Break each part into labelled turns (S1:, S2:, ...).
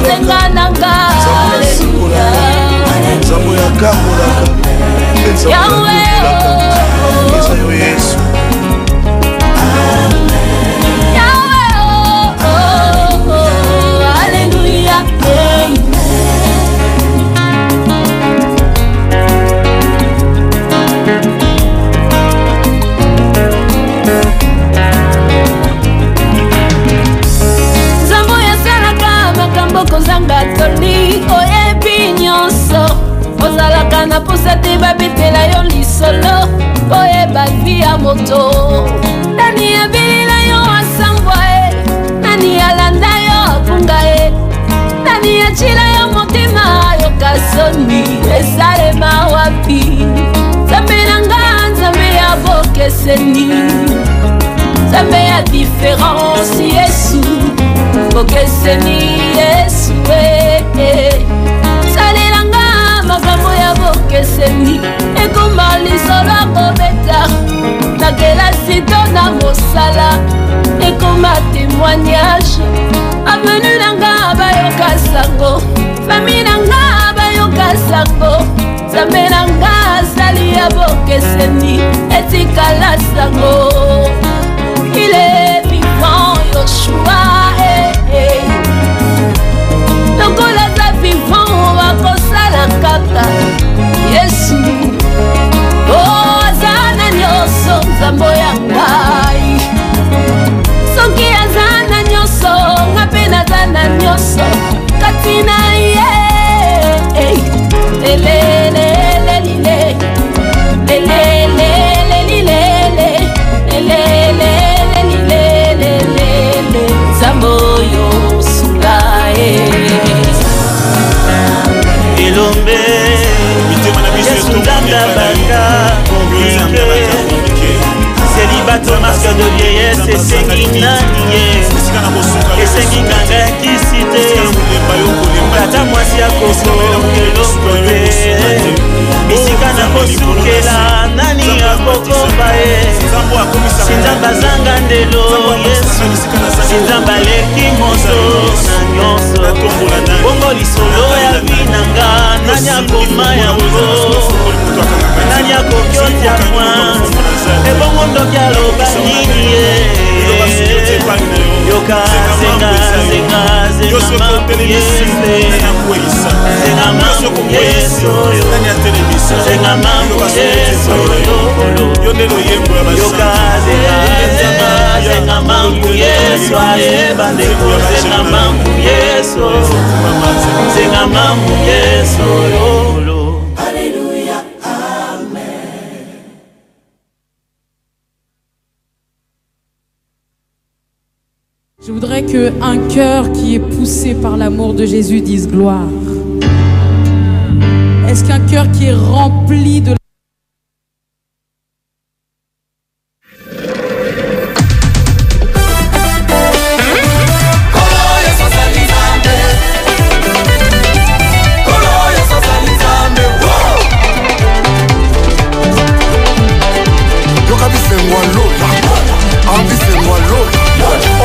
S1: nzenga nanga
S2: nzambo ya kambolaka nzambo ya Yesu.
S1: Kozanga toli oyebi nyonso ozalaka na posa te babetela yo lisolo oyeba vi ya moto nani abilila yo asambwa e nani alanda yo akunga e nani achila yo motema yoka soni esalema wapi nzambe nanga nzambe ya bokeseni nzambe ya différence Yesu bokeseni Yesu salelanga makambo ya bokeseni ekoma lisolo akobeta na kelasi to na mosala ekoma témoignage avenu nanga bayoka sango fami nanga bayoka sango nzambe nanga asali ya bokeseni etikala sango il est vivant Yoshua lokola za vivant wakosala kaka Yesu azana nyonso nzambo ya ngai soki azana nyonso nga mpe nazana nyonso kati na ye elelelelile elelelelile elelelelile nzambo yo
S3: Elombe Yesu Nzambe baka célibat masque de vieillesse esengi nani ye esengi nganga ya kisi te tata mwasi ya koko eloko te bisika na kosukela nani akokoba ye sinzamba azanga ndelo Yesu sinzamba aleki moso na nyonso bongo lisolo ya binanga nani akoma yango nani akoki mwa ebongo ndoki aloba nini ye yoka zenga zenga zenga mangu yesu zenga mangu yesu yoka zenga zenga zenga mangu yesu ayeba ndeko zenga mangu yesu zenga mangu yesu
S4: Je voudrais qu'un cœur qui est poussé par l'amour de Jésus dise gloire. Est-ce qu'un cœur qui est rempli de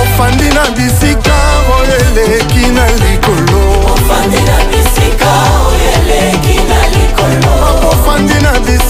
S5: Ofandina bisika oyeleki na likolo. Ofandina bisika oyeleki na likolo. Ofandina bisika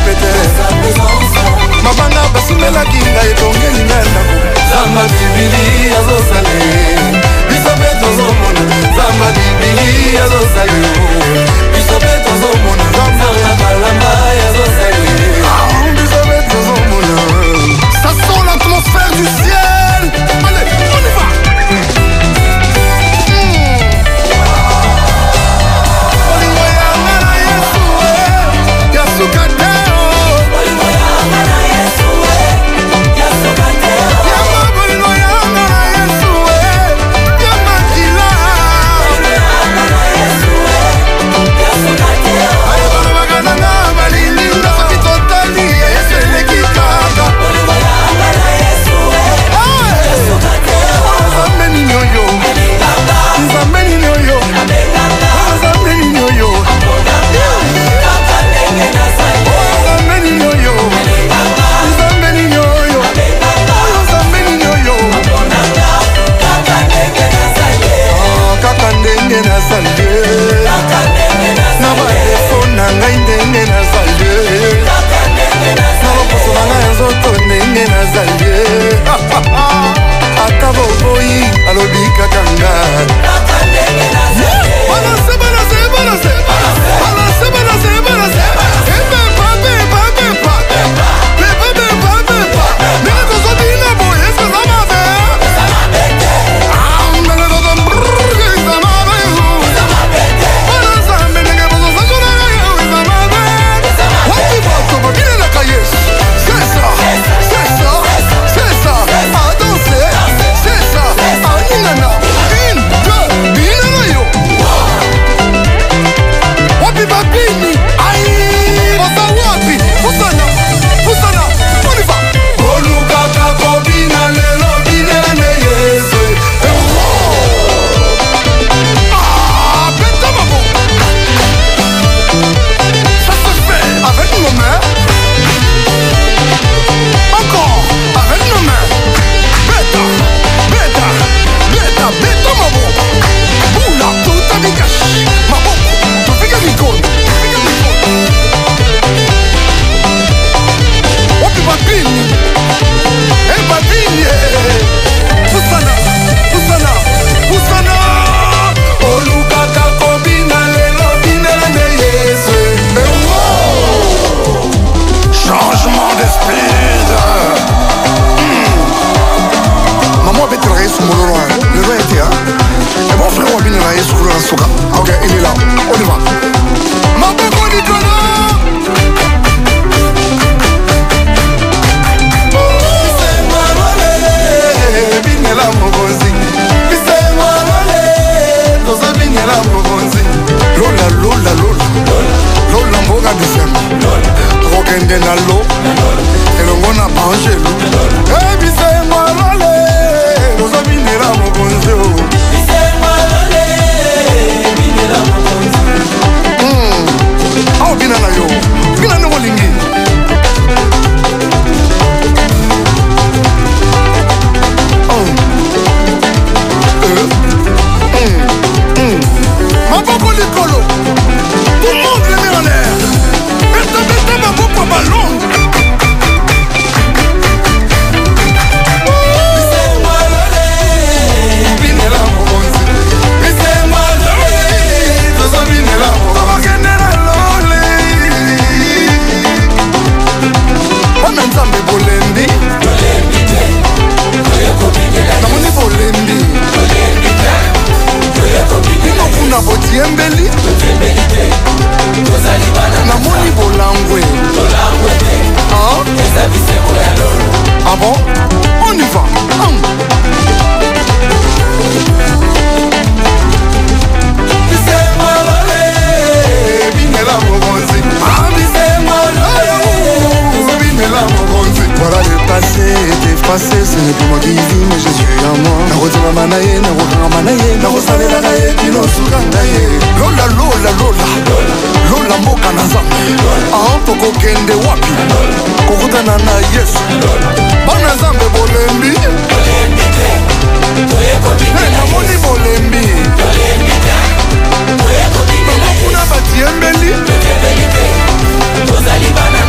S5: pete mabanga basimelaki ngai etongeli ngai ndako zamba bibili azosale biso mpe tozomona zamba bibili azosale biso mpe tozomona zamba balamba azosale biso mpe tozomona. Ça sent l'atmosphère du ciel. Allez, on y va.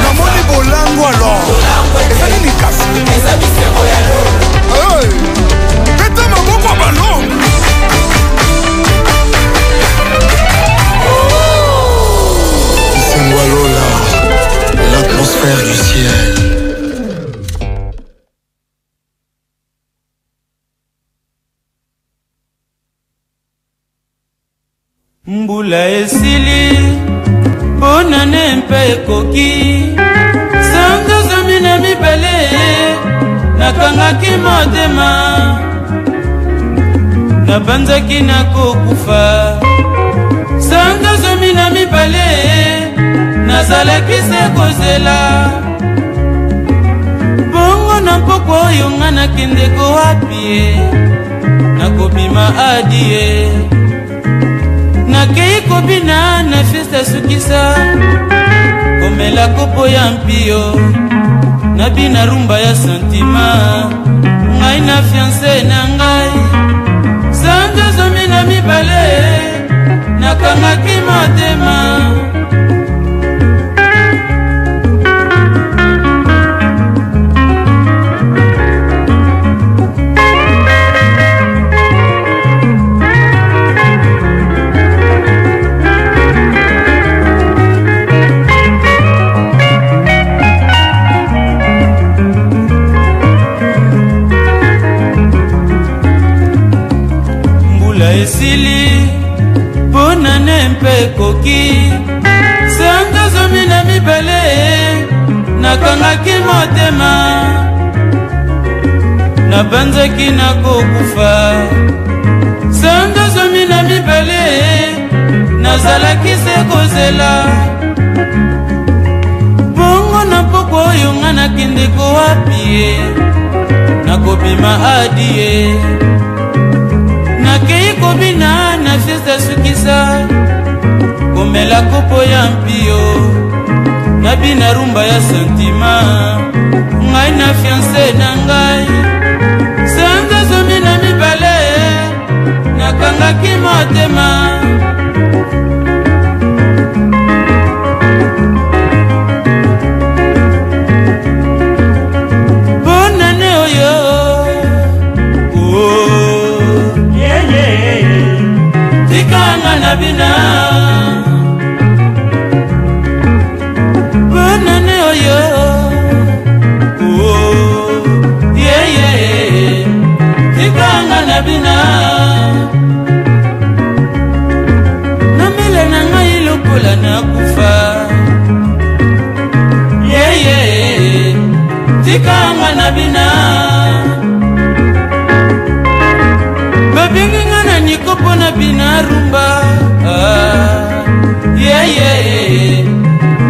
S5: Namoni
S6: Mbula esili bonane mpe ekoki sanza zomi na mibale nakangaki motema nabanzaki nakokufa sanza zomi na mibale nazalaki se kozela bongo na mpoko oyo nga nakendeko wapi nakobima adie nakei kobina na festa sukisa komela kopo ya mpio nabina rumba ya santima ngai na fiance na ngai sanza zomi na mibale nakangaki motema esili bonane mpe ekoki sanza zomi na mibale nakangaki motema nabanzaki nakokufa sanza zomi na mibale nazalaki se kozela bongo na mpoko oyo nga nakendeko wapi nakobima adie nakei kobina na festa sukisa komela kopo ya mpio nabina rumba ya santima ngai na fiance na ngai sanza zomi na mibale nakangaki motema bonane oyo tikanga na bina bonane oyo tikanga na bina namele na ngai lokola nakufa tikanga na bina babengi nga na nikopo na bina rumba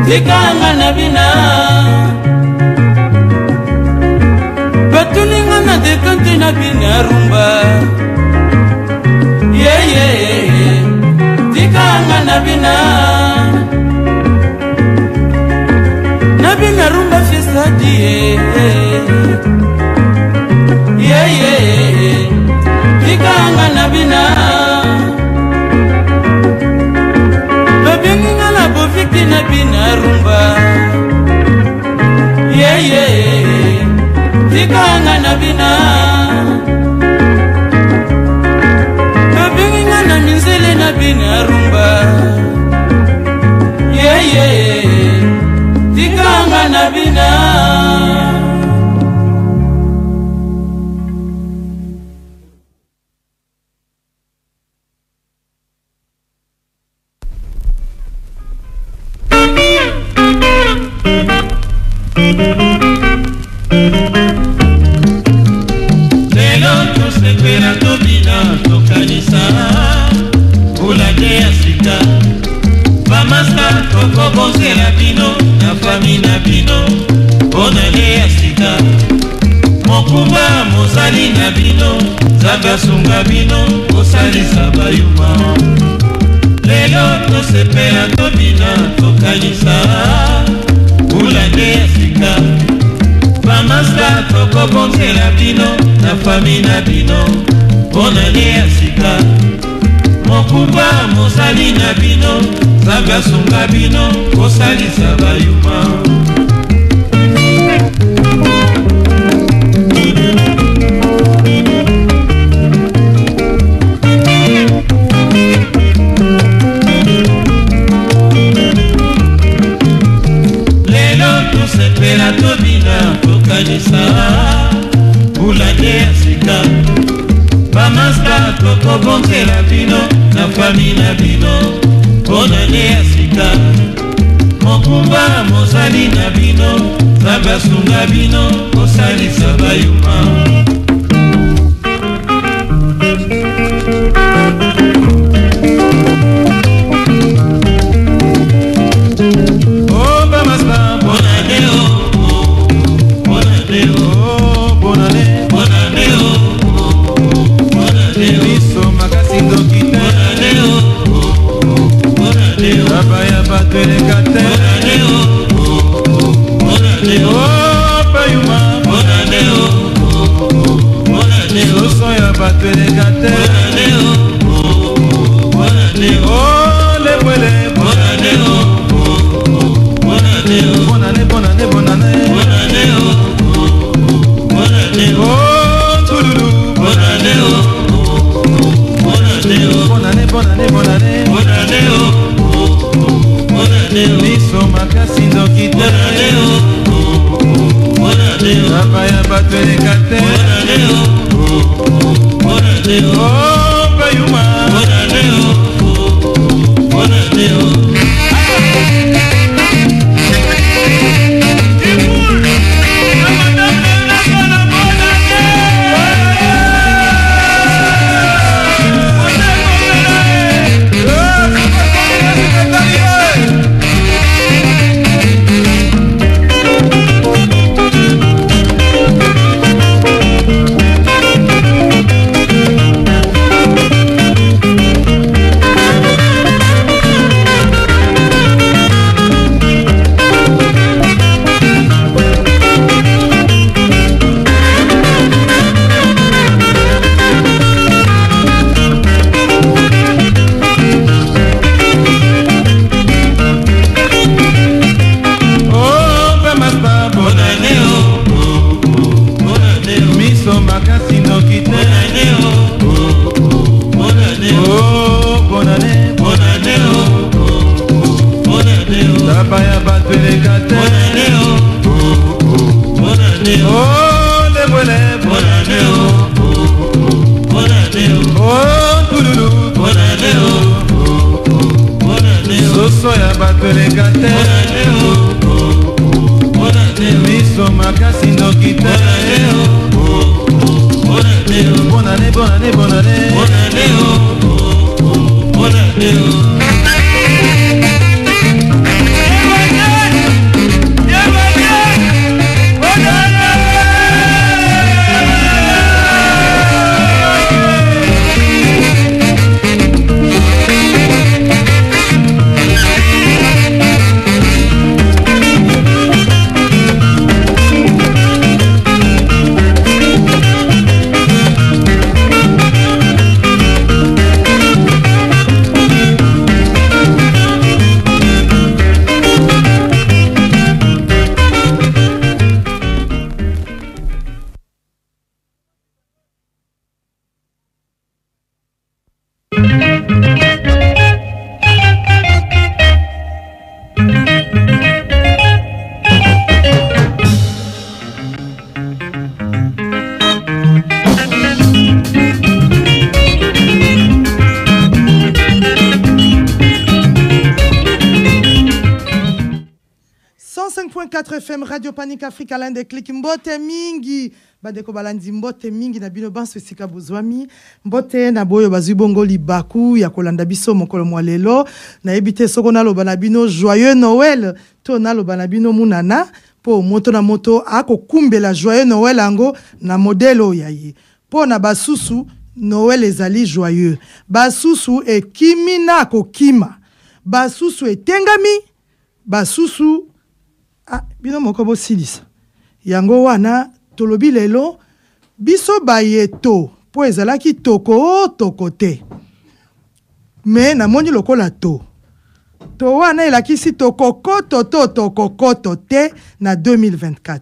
S6: tikanga na bina batuninga na dekante na bina rumba tikanga na bina rumba fesadi tikanga na bina babenginga na boviki na bina rumba tikanga na bina babenginga na minzele na bina rumba tikanga na bina
S3: lelo tosepela tobina tokanisa ulage ya sika bamasa tokobonzela bino na fami na bino bonale ya sika mokumba mozali na bino nzambe asunga bino kosalisa bayuma lelo tosepela tobina tokanisa ulage ya sika bamasa tokobonzela bino na fami na bino bonane ya sika mokumba mozali na bino nzambe asunga bino kosalisa bayuma lelo tosepela tobina tokanisa ulage ya sika bamasa tokobonzela bino na fami na bino sika mokumba mozali na bino nzambe asunga bino kosalisa bayuma
S7: FM Radio Panique Afrique Alain de Click mbote mingi badeko balandi mbote mingi na bino banso esika bozwami mbote na boyo bazwi bongo libaku ya kolanda biso mokolo mwalelo na ebite soko na loba na bino joyeux Noël to na loba na bino munana po moto na moto akokumbela joyeux Noël ango na modelo yayi po na basusu Noël ezali joyeux basusu ekimina kokima basusu etengami basusu bino mokobo silisa yango wana tolobi lelo biso bayeto po ezalaki toko te me na moni lokola to wana elakisi tokokoto te na 2024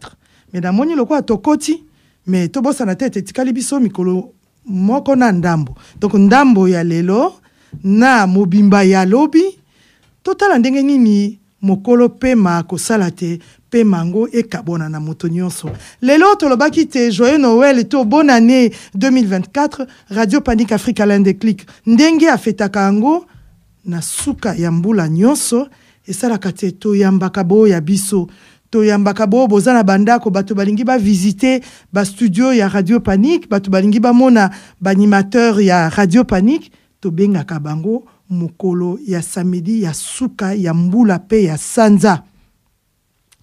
S7: me na moni lokola tokoti me tobosana te etikali biso mikolo moko na ndambo donc ndambo ya lelo na mobimba ya lobi totala ndenge nini mokolo pema kosala te pema ngo ekabona na moto nyonso lelo tolobaki te joyeux Noël to bonne année 2024 Radio Panique Afrique Alain de Click ndenge afetaka ngo na suka ya mbula nyonso esalaka te toyambaka boya biso toyambaka bozana bandako bato balingi ba visiter ba studio ya Radio Panique bato balingi ba mona ba animateur ya Radio Panique to bengaka bango mokolo ya samedi ya suka ya mbula pe ya sanza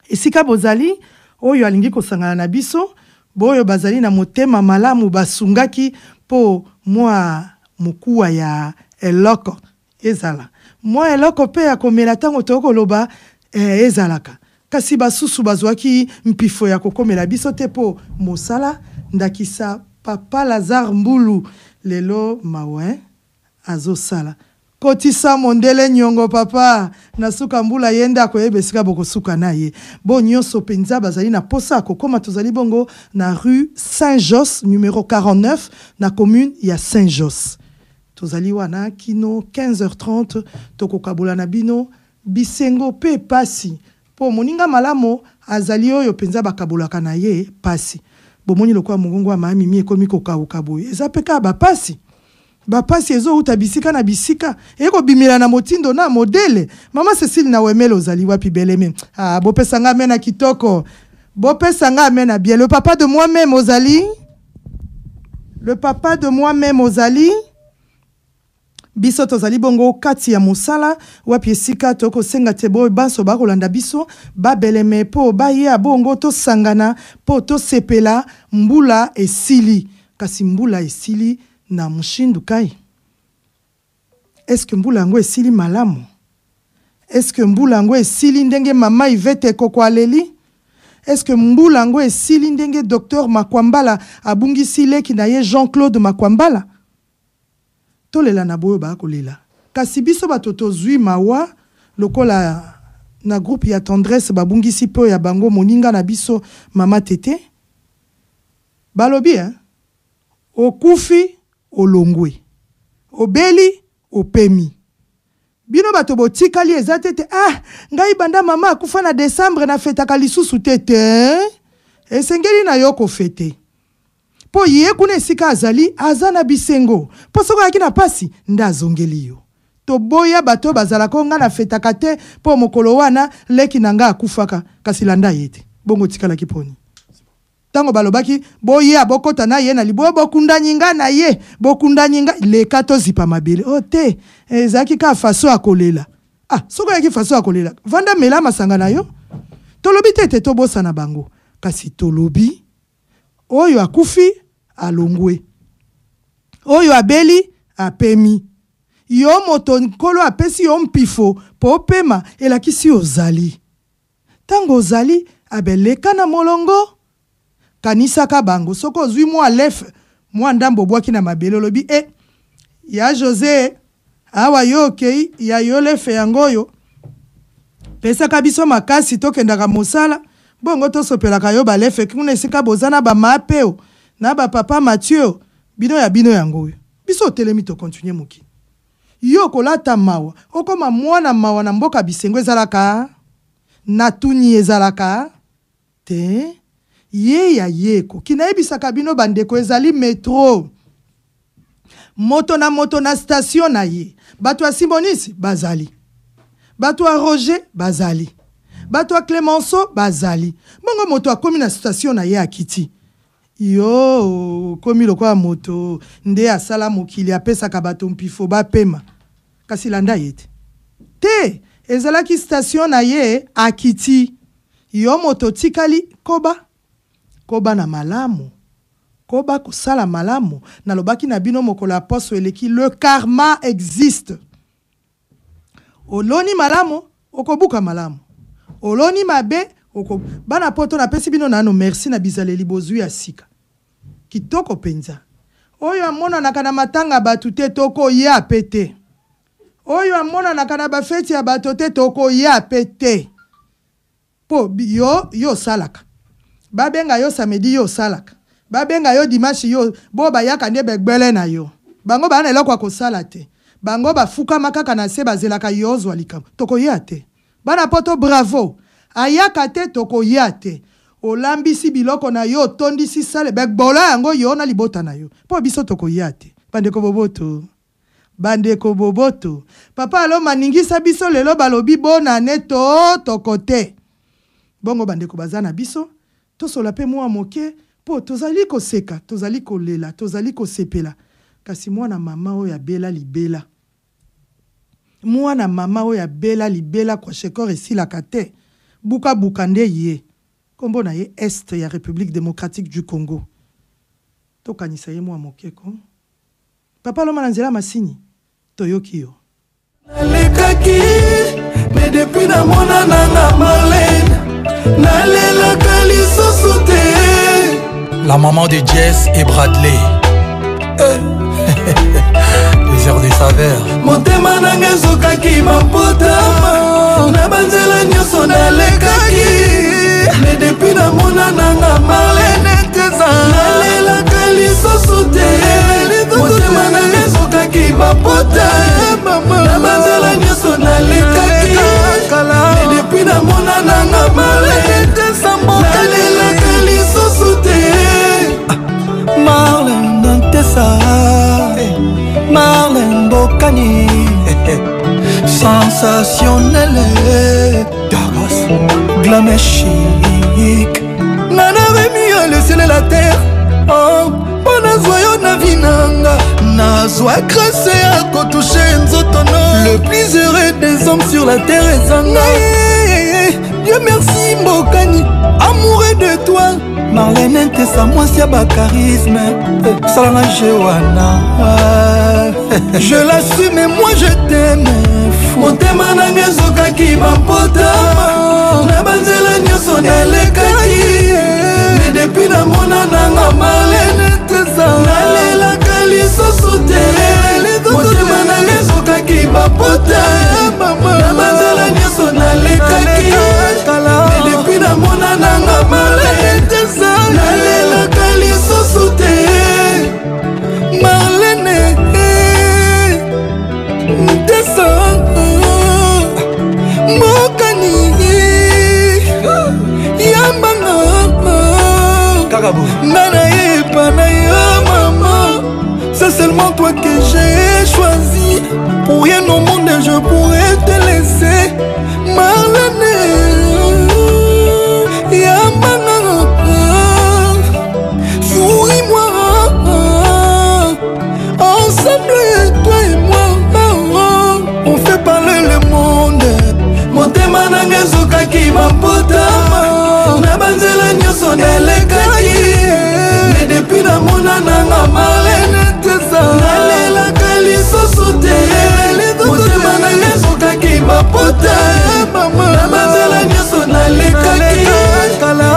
S7: esika bozali oyo alingi kosangana na biso boyo bazali na motema malamu basungaki po mwa mukuwa ya eloko ezala mwa eloko pe ya komela tango tokoloba ezalaka kasi basusu bazwaki mpifo ya kokomela biso te po mosala ndakisa papa Lazare Mbulu lelo mawe azosala kotisa mondele nyongo papa nasuka mbula yenda koyebesika bokosuka na ye bo nyonso penza bazali na posa kokoma tozali bongo na rue Saint-Jos numéro 49 na commune ya Saint-Jos tozali wana kino 15h30 tokokabula na bino bisengo pe pasi po moninga malamo azali oyo penza bakabulaka na ye pasi bomoni lokwa mongongo wa mami ekomi kokauka boye eza peka bapasi bapasi ezo uta bisika na bisika eko bimila na motindo na modele mama Cécile na wemelo ozali wapi beleme bopesa nga mena kitoko bopesa nga mena bien le papa de moi-même ozali biso tozali bongo kati ya mosala wapi esika toko senga tebo baso bakolanda biso babeleme po baye bongo to sangana po to sepela mbula esili kasi mbula esili na mushindu kai est-ce que mbula ngo esili malamu est-ce que mbula ngo esili ndenge mama Ivete koko aleli est-ce que mbula ngo esili ndenge docteur Makwambala abungisi leki na ye Jean-Claude Makwambala tolela na boyo ba kolela kasi biso batoto zui mawa lokola na groupe ya tendresse babungisi po ya bango moninga na biso mama Tete balobi okufi olongwe obeli opemi bino bato botikali ezatete ngai banda mama akufa na décembre na fetaka lisusu tete esengeli na yoko fete po ye kuna esika azali azana bisengo po soko yaki na pasi nda zongeli yo to boya bato bazala konga na fetaka te po mokolo wana leki nanga akufaka kasi landa yete bongo tikala kiponi tango balobaki boye abokota na ye na libo bokunda nyinga na ye bokunda nyinga leka to zipa mabele te ezaki ka faso akolela soko yaki faso akolela vanda mela masanga na yo tolobi tete to bosa na bango kasi tolobi oyo akufi alongwe oyo abeli apemi yo moto nkolo apesi yo mpifo po pema elakisi ozali tango ozali abeleka na molongo kanisaka bango soko zui mwa lef mwa ndambo bwaki na mabele lobi ya José awa yo okei ya yo lefe yangoyo pesaka biso makasi tokendaka mosala bongo tosopelaka yo balefe kuna esika bozana ba mapeo na ba papa Mathieu bino ya bino yangoyo biso telemi to continue moki yo kolata mawa okoma mwana mawa na mboka bisengo ezalaka na tuni ezalaka te ye ya yeko kinaebisaka bino bandeko ezali metro moto na station na ye bato ya Simonisi bazali bato ya Roger bazali bato ya Clémenceau bazali bongo moto akomi na station na ye akiti yo komi lokwa moto nde asala mokili apesaka bato mpifo bapema kasi landa yete te ezalaki station na ye akiti yo moto tikali koba na malamu koba kosala malamu na lobaki na bino mokolo aposo eleki le karma existe oloni malamu okobuka malamu oloni mabe bana poto na pesi bino nano merci na bizaleli bozwi ya sika kitoko penza oyo amona na matanga batu te toko ya pete oyo amona na bafeti ya bato te toko ya pete po yo salaka babenga yo samedi yo salaka babenga yo dimanche yo bo bayaka nde begbele na yo bango bana eloko kosala te bango bafuka makaka na se bazelaka yo zwa likambo toko ya te bana poto bravo ayaka te toko ya te olambisi biloko na yo tondisi sale begbola yango yo na libota na yo po biso toko ya te bandeko boboto bandeko boboto papa alo maningisa biso lelo balobi bona neto tokote bongo bandeko bazana biso tosola pe mwa moke po tozali koseka tozali kolela tozali kosepela kasi mwana mama oyo abela libela mwana mama oyo abela libela kwa shekor esilaka te buka bukande ye kombo na ye est ya République démocratique du Congo tokanisa ye mwa mokeko papa loma na nzela masini toyoki yo
S5: nalekaki mais depuis namona nanga Marlène nalelaka lisusu te.
S8: La maman de Jess et Bradley. Les heures des saveurs.
S5: Motema nanga ezokaki mapotama na banzela nyonso nalekaki mais depuis namona nanga Marlène teza nalelaka lisusu te. Motema nanga ezokaki mapotama na banzela nyonso nalekaki mais depuis namona nanga Marlène teza nalelaka lisusu te. Marlène Nantesa Marlène Bokani sensationnelle glamé chic Nana Rémi a laissé la terre oh bona zoyo na vinanga na zwa grâce à toucher nzotono le plus heureux des hommes sur la terre est Zanga. Dieu merci Bokani amoureux de toi Marlène Ntesa moi c'est ba charisme salanga Joana je l'assume et moi je t'aime motema nanga ezokaki bapotama na banzela nyonso nalekaki mais depuis namona nanga Marlène Ntesa nalelaka lisusu te motema nanga ezokaki bapotama na banzela nyonso nalekaki mais depuis namona nanga Marlène Ntesa nalelaka lisusu te. Marlène Ntesa Bokani yambanga nana yepa na yo maman c'est seulement toi que j'ai choisi pour rien au monde je pourrais te laisser Marlène yambanga souris-moi ensemble toi et moi on fait parler le monde motema nanga ezokaki mapotama na banzela nyonso nalekaki mais depuis namona nanga Marlène Ntesa nalelaka lisusu te motema nanga ezokaki mapotama na banzela nyonso nalekaki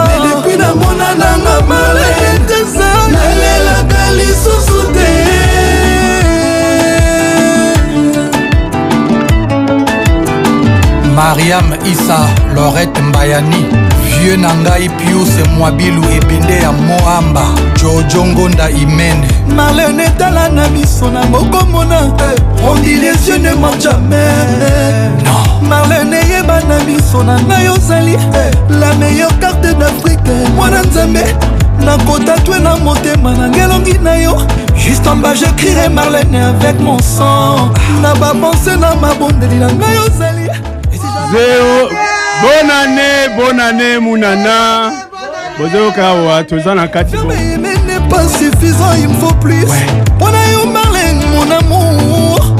S5: mais depuis namona nanga Marlène Ntesa nalelaka lisusu te.
S8: Mariam Issa, Laurette Mbayani, Vieux Nangai Pius Mwabilu Ebende ya Moamba, Jojo Ngonda Imene.
S5: Marlène etala na biso na mokomona, on dit les yeux ne mentent jamais.
S8: Non.
S5: Marlène yeba na biso na ngai ozali la meilleure carte d'Afrique. Mwana nzambe na kotatoué na motema na ngelongi na yo. Juste en bas j'écrirai Marlène avec mon sang. Na ba pensé na mabondeli na ngai ozali.
S2: Zéo, bonne année, Mounana. Bozokawa, Tozana Kati.
S5: Mais n'est pas suffisant, il me faut plus. On a eu Marlène, mon amour.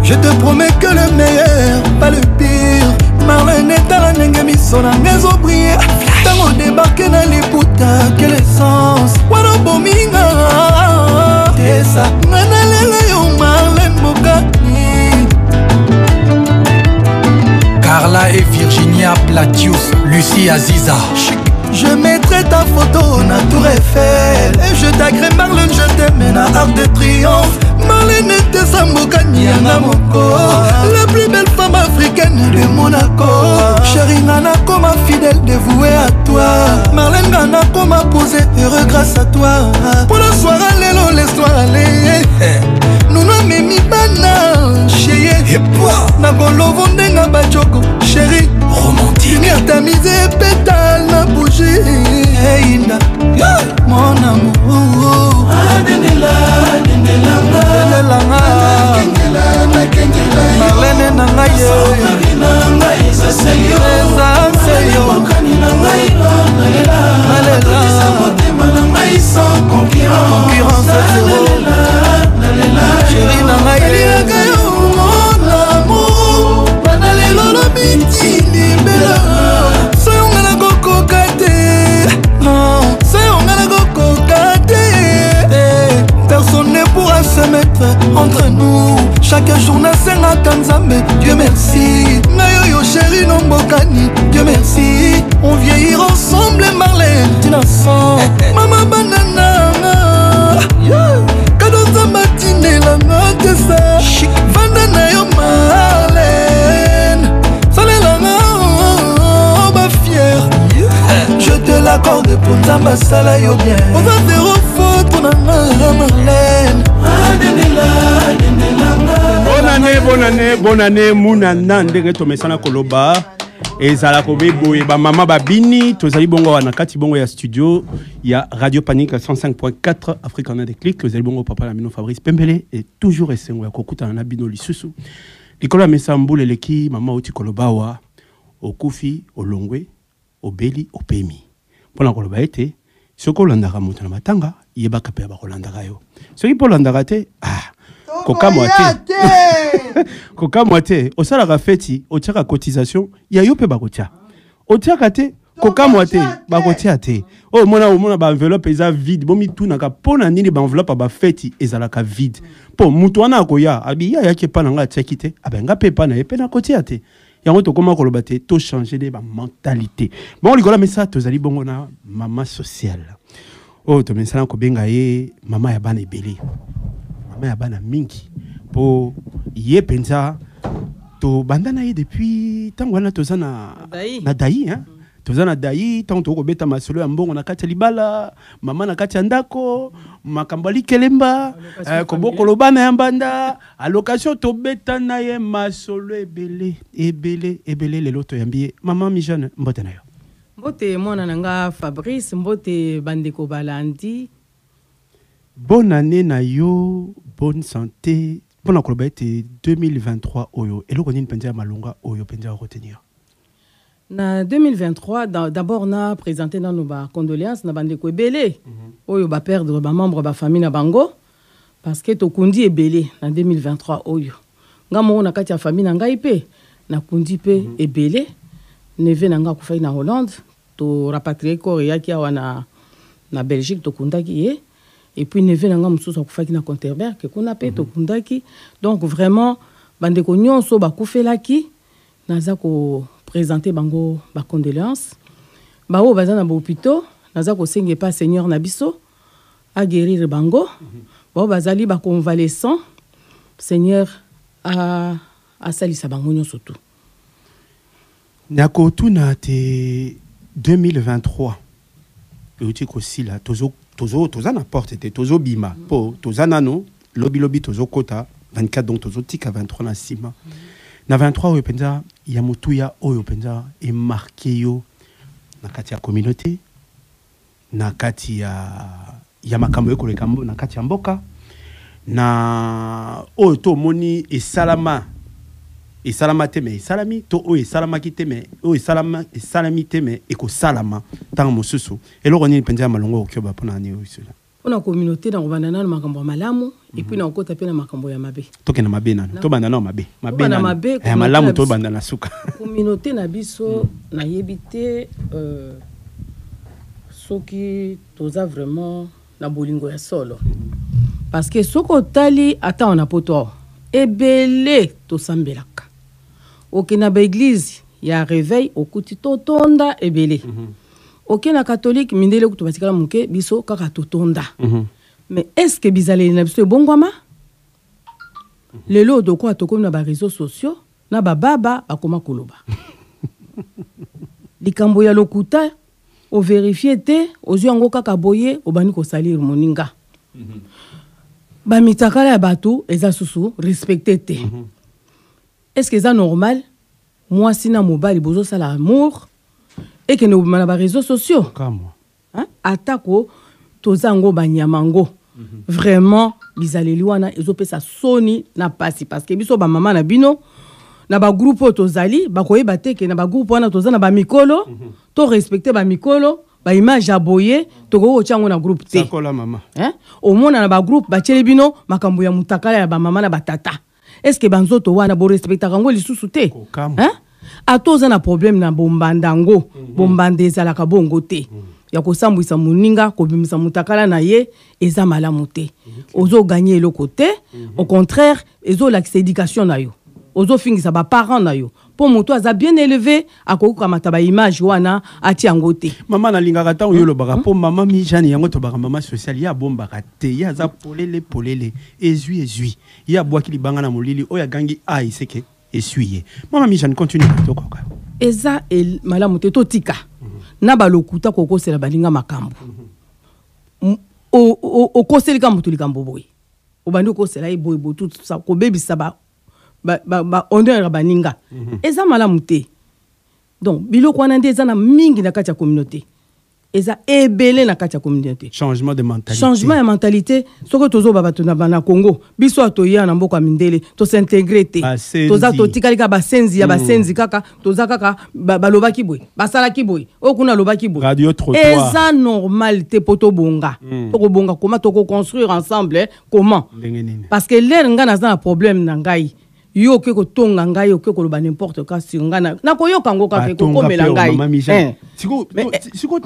S5: Je te promets que le meilleur, pas le pire. Marlène est à la nengami, son angezo brille. Tango débarqué dans les putas, quelle essence. Wano bominga. Tessa, nanalele yo Marlène Bokani.
S8: Carla et Virginia Platius, Lucie Aziza.
S5: Je mettrai ta photo na Tour Eiffel et je taguerai Marlène, je t'aime na Arc de Triomphe. Marlène Ntesa Bokani yanga moko, la plus belle femme africaine de Monaco. Chérie Nana comme fidèle dévouée à toi. Marlène Nana comme posé heureux grâce à toi. Pour le soir allélo, laisse-toi aller. Nous nous memi bana chérie. Na bolo vondenga bajoko chérie romantique. Ni atamisé pétale na bougie. Hey Inda, mon amour. Dendelanga, na ngai eza seyo nalela motema na ngai sans concurrence chéri na ngai eliaka yo mon amour bana lelo lobi tilibela soyonga na kokoka te non soyonga na kokoka te personne ne pourra se mettre entre nous chaque jour nasengaka nzambe Dieu merci nayoyo chéri nombokani Dieu merci on vieillir ensemble Marlène Tinasson mama banana kado nzambe atinelanga te sa vanda na yo Marlène salelanga bafier je te l'accorde pour nzambe asala yo bien oza zéro faute ponanga Marlène
S9: bonne année munana ndenge tomesana koloba ezala kobebo ba mama babini tozali bongo wana kati bongo ya studio ya Radio Panique 105.4 Afrique en un déclic tozali bongo papa la mino Fabrice Pembele et toujours esengo ya kokuta na bino lisusu likolo ya mesa mbule leki mama oti koloba wa okufi olongwe obeli opemi pona koloba ete soko landaka moto na matanga yebaka pe ba kolandaka yo soki po landaka te koka moite osala feti otiaka cotisation ya yo pe bakotia otiaka te koka moite bakotia te o mona ba enveloppe eza vide bomi tunaka pona nini ba enveloppe ba feti ezalaka vide po mutu wana akoya abi ya yake pa nanga tiaki te abenga pe pa na ye pe na kotia te yango to koma koloba te to changer de ba mentalité bon likola mesa tozali bongo na mama sociale oh to mensana ko benga ye mama ya bana ebele mama ya bana mingi po ye penza to bandana ye depuis tango wana tozana na dai hein tozana dai tango to ko beta masolo ya mbongo na kati libala mama na kati ndako makambali kelemba ko bokolo bana ya mbanda allocation to beta na ye masolo ebele lelo to yambie mama mi jeune mbote na yo
S10: mbote mwana nanga Fabrice mbote bandeko balandi.
S9: Bonne année na yo, bonne santé. Bonne akoloba ete 2023 oyo. Eloko nini penza malonga oyo penza retenir.
S10: Na 2023 d'abord na présenté dans nos condoléances na bandeko ebele. Oyo ba perdre ba membre ba famille na bango parce que to kundi ebele na 2023 oyo. Ngamo na kati ya famille na ngai pe na kundi pe ebele. Neve na nga kufai na Hollande to rapatrier corps yaki awa na Belgique to kundaki ye. Et puis neve na nga mususu akufaki na Conterberg ke kuna pe to kundaki. Donc vraiment bandeko nyonso bakufelaki naza ko présenter bango ba condoléances. Ba o baza na hôpital naza ko senge pas Seigneur na biso a guérir bango. Ba bazali ba convalescent Seigneur a salisa bango nyonso tout.
S9: Nako tuna te 2023 euti ko sila tozo na porte te tozo bima po toza nano lobi tozo kota 24 donc tozo tika 23 na sima na 23 oyo penza ya mutuya oyo penza e marqué yo na kati ya communauté na kati ya makambo yo kolekambo na kati ya mboka na oyo to moni esalama teme esalami to oyo esalamaki teme oyo esalami teme eko salama tango mosusu eloko nini penza malongo okyoba pona ani oyo sala
S10: pona communauté na banana na makambo ya malamu et puis na okota pe na makambo ya mabe
S9: toke na mabe nano to bandana mabe na mabe ya malamu to bandana suka
S10: communauté na biso na yebite soki toza vraiment na bolingo ya solo parce que soko tali ata on a poto ebele to sambelaka okina ba église ya réveil okuti totonda ebele okina catholique mindele kutu batikala muke biso kaka totonda mais est-ce que bizaleli na biso ebongwama lelo doko atoko na ba réseaux sociaux na ba baba akoma koloba likambo ya lokuta o vérifier te ozu yango kaka boye obani ko salir moninga ba mitakala ya bato eza susu respecter te est-ce que c'est normal moi sina mobile bozo sala amour et que nous na ba réseaux sociaux
S9: comme
S10: hein atako tozango banyamango vraiment bizaleli wana ezopesa soni na pasi parce que biso ba mama na bino na ba groupe tozali ba koyeba te ke na ba groupe wana toza na ba mikolo to respecter ba mikolo ba image aboye to ko chango na groupe te
S9: sakola mama
S10: au mona na ba groupe ba chelebino makambo ya mutakala ya ba mama na batata est-ce que banzoto wana bo respecter kango lisusu te atoza na problème na bombandango bombande ezalaka bongo te ya kosambwisa muninga kobimisa mutakala na ye eza malamu te ozo gagner eloko te au contraire ezo lakisa éducation na yo ozo fingisa ba parents na yo po moto aza bien élevé akokuka mataba image wana ati yango te
S9: mama na lingaka ta oyolo baka po mama mi jani yango to baka mama social ya bombaka te ya za polele ezui ya boaki libanga na molili oya gangi ai seke essuyer mama mi jani continue to koka
S10: eza el malamu te to tika na balokuta kokosela balinga makambo o koselika mutu likambo boy obandi okosela boy tout ça ko bebisa ba honneur baninga eza malamu te donc biloko wana nde eza na mingi na kati ya communauté eza ebele na kati ya communauté
S9: changement de
S10: mentalité soko tozo babato na bana Congo biso atoya na mboka mindele to s'intégrer te toza totikalika basenzi ya basenzi kaka toza kaka balobaki boy basalaki boy okuna lobaki boy
S9: radio trottoir
S10: eza normal te poto bonga to bonga comment to construire ensemble comment parce que l'air nga na za problème na ngai yo ke ko tonga ngai yo ke ko loba n'importe quoi sur ngana na ko yoka ngo ka ke ko komela ngai
S9: siko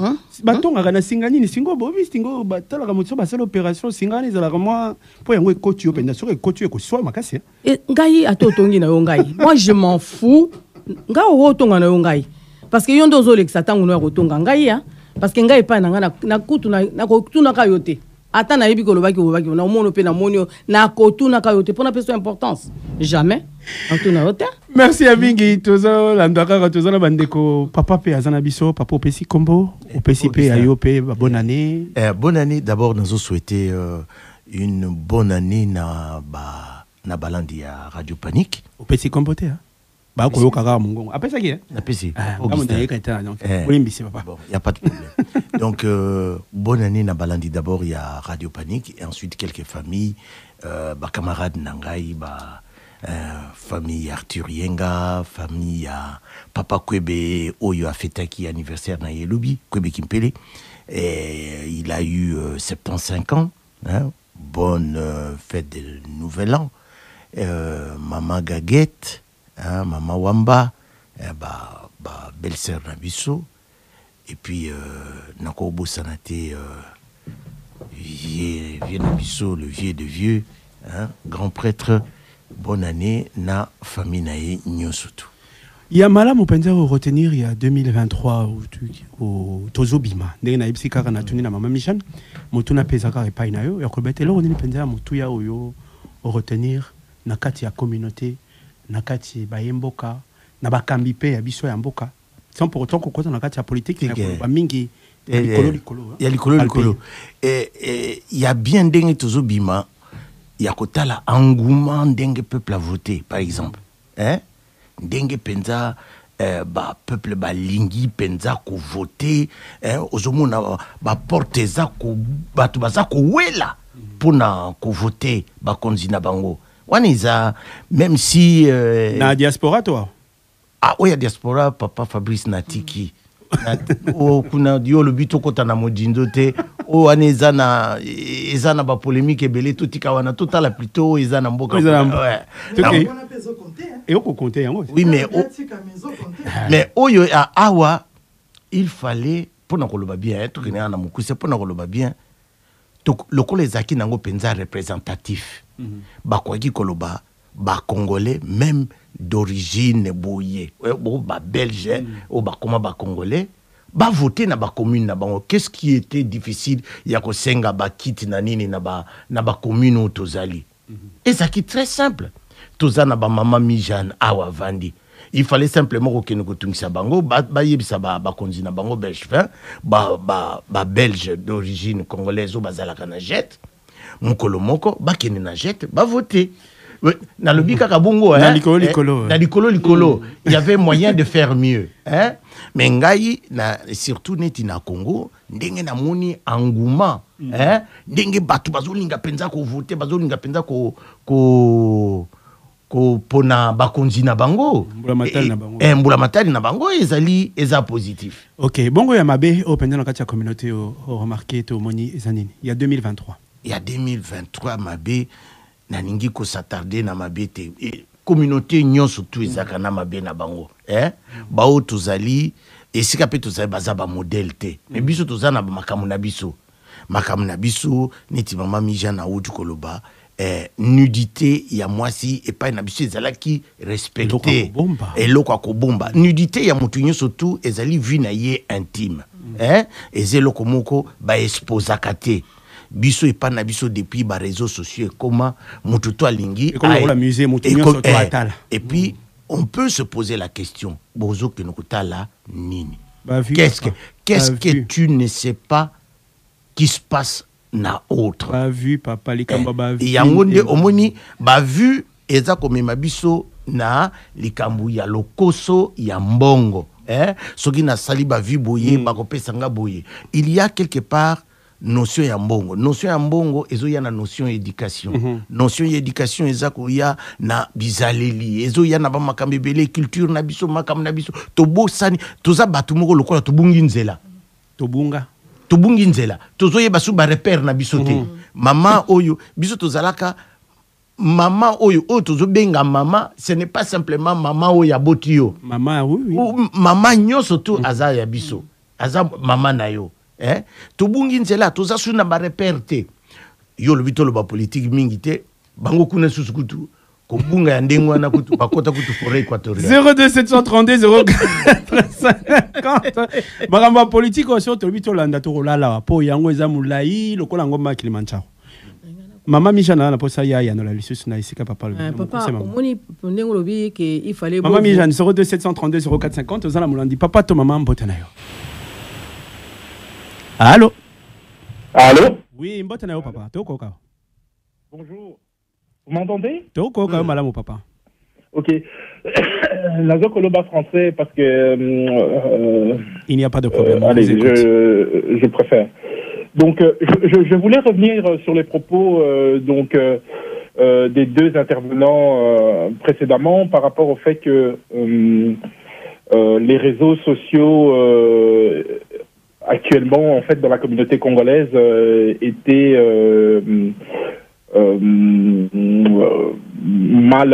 S9: batonga kana singani ni singo bobi singo batala ka mutso basala opération singani za la moi po yango ekoti yo penda soko ekoti yo ko soa makasi
S10: ngai atotongi na yo ngai moi je m'en fous nga o tonga na yo ngai parce que yo ndo zo lekisa tangu no ko tonga ngai ya parce que ngai pa na ngana na kutu na ko tuna ka yote ata na yebi ko lobaki na mono pe na monio na ko tuna ka yote pona peso importance jamais en tuna yote.
S9: Merci à Mingi tozo landaka tozo na bandeko papa pe azana biso papa opesi kombo opesi pe ayope bonne année.
S2: Bonne année d'abord nous souhaiter une bonne année na balandi ya Radio Panique.
S9: Opesi kombo te ba ko yoka mungongo apesa ki
S2: apesi
S9: papa.
S2: Bon, il y a pas de problème. Donc bonne année na balandi d'abord il y a Radio Panique et ensuite quelques familles ba camarades nangai ba famille Arthur Yenga, famille Papa Kwebe Oyo a fêté qui anniversaire na Yelubi, Kwebe Kimpele. Et il a eu 75 ans. Hein, bonne fête de Nouvel An. Maman Gaguette, hein, Maman Wamba, belle-sœur Nabiso. Et puis Nakobo Sanate, vieux Nabiso, le vieux de vieux, hein, grand prêtre. Bonne année na famille nae nyosutu.
S9: Il y a malamu penza retenir il y a 2023 au tozobima ndenge na ibisi kaka na tuni na mama Michan mutuna pesa ka epai na yo ya ko betelo ni penza mutu ya oyo retenir na kati ya communauté na kati ba yemboka na bakambi pe ya biso ya mboka sans pour autant ko na kati ya politique na ba mingi likolo
S2: ya likolo et il y a bien ndenge tozobima ya kotala engouement ndenge peuple a voté par exemple hein ndenge penza ba peuple ba lingi penza ko voter hein ozomona ba porte za ko batu baza ko wela pona ko voter ba konzina bango waniza même si
S9: na diaspora toi
S2: oui, diaspora papa Fabrice Natiki o kuna dio le bito kota na modindo te o anezana ezana ba polémique ebele totika wana totala plutôt ezana mboka
S9: ouais et on compter yango
S2: oui mais oyo a awa il fallait pour na koloba bien to kena na mukuse pour na koloba bien to lokolo ezaki nango penza représentatif ba kwaki koloba ba congolais même d'origine boye ba belge ou ba comment ba congolais ba voter na ba commune na bango qu'est-ce qui était difficile ya ko senga ba kiti na nini na ba commune tozali et ça qui très simple tozana ba mama Mijane awa vandi il fallait simplement ko keno ko tungisa bango ba yebisa ba konzi na bango belge ba belge d'origine congolaise ou bazalaka na jet mukolo moko ba kene na jet ba voter. Na lobi kaka bongo hein na likolo il y avait moyen de faire mieux hein mais ngai na surtout neti na Congo ndenge na moni engouement hein ndenge batu bazolinga penza ko voter bazolinga penza ko ko pona bakonzi na bango mbula matali na bango ezali eza positif.
S9: OK, bongo ya mabe au pendant la communauté au remarqué to moni ezanini il y a 2023.
S2: Il y a 2023 mabe na ningi ko s'attarder na mabe te communauté nyonso tout ezaka na mabe na bango bao tozali esika pe tozali baza ba modèle te mais biso tozana ba makamu na biso neti mama mija na utu koloba nudité ya mwasi et pas na biso ezalaki respecté eloko akobomba nudité ya mutu nyonso tout ezali vie na ye intime ezeloko moko ba exposaka te biso et pas na biso depuis ba réseaux sociaux comment mutu to alingi et puis on peut se poser la question bozo que nokutala nini qu'est-ce que tu ne sais pas qui se passe na autre
S9: ba vu papa likambo ba vu
S2: yango nde omoni ba vu eza komema biso na likambo ya lokoso ya mbongo soki na sali ba vu boye bakopesa nga boye il y a quelque part notion ya mbongo ezo ya na notion éducation notion ya éducation eza ko ya na bizaleli ezo ya na ba makambe bele culture na biso makambe na biso tobosani toza batu moko lokola tobungi nzela tobungi nzela tozoyeba su ba repère na biso te mama oyo biso tozalaka mama oyo tozobenga mama ce n'est pas simplement mama oyo ya botio
S9: mama
S2: mama nyonso tu aza ya biso aza mama na yo tobungi nzela toza su na ba repère te yo lo bitolo ba politique mingi te bango kuna susukutu kobunga ya ndengo wana kutu bakota kutu forêt équatoriale
S9: 02732 0450 bagamba politique aussi tolobito landa to kolala po yango eza mulai lokola ngoma Kilimanjaro mama Mijana na posa ya no la lisusu na isika papa
S10: omoni ndengo lobi ke il fallait
S9: mama Mijana 02732 0450 ozala mulandi papa to mama mbota na yo allô oui mbota na yo papa to koka
S11: bonjour. Vous m'entendez?
S9: Madame papa.
S11: Ok. La Zokoloba français parce que...
S9: il n'y a pas de problème.
S11: Allez, je préfère. Donc, je voulais revenir sur les propos des deux intervenants précédemment par rapport au fait que les réseaux sociaux actuellement, en fait, dans la communauté congolaise étaient...
S9: mal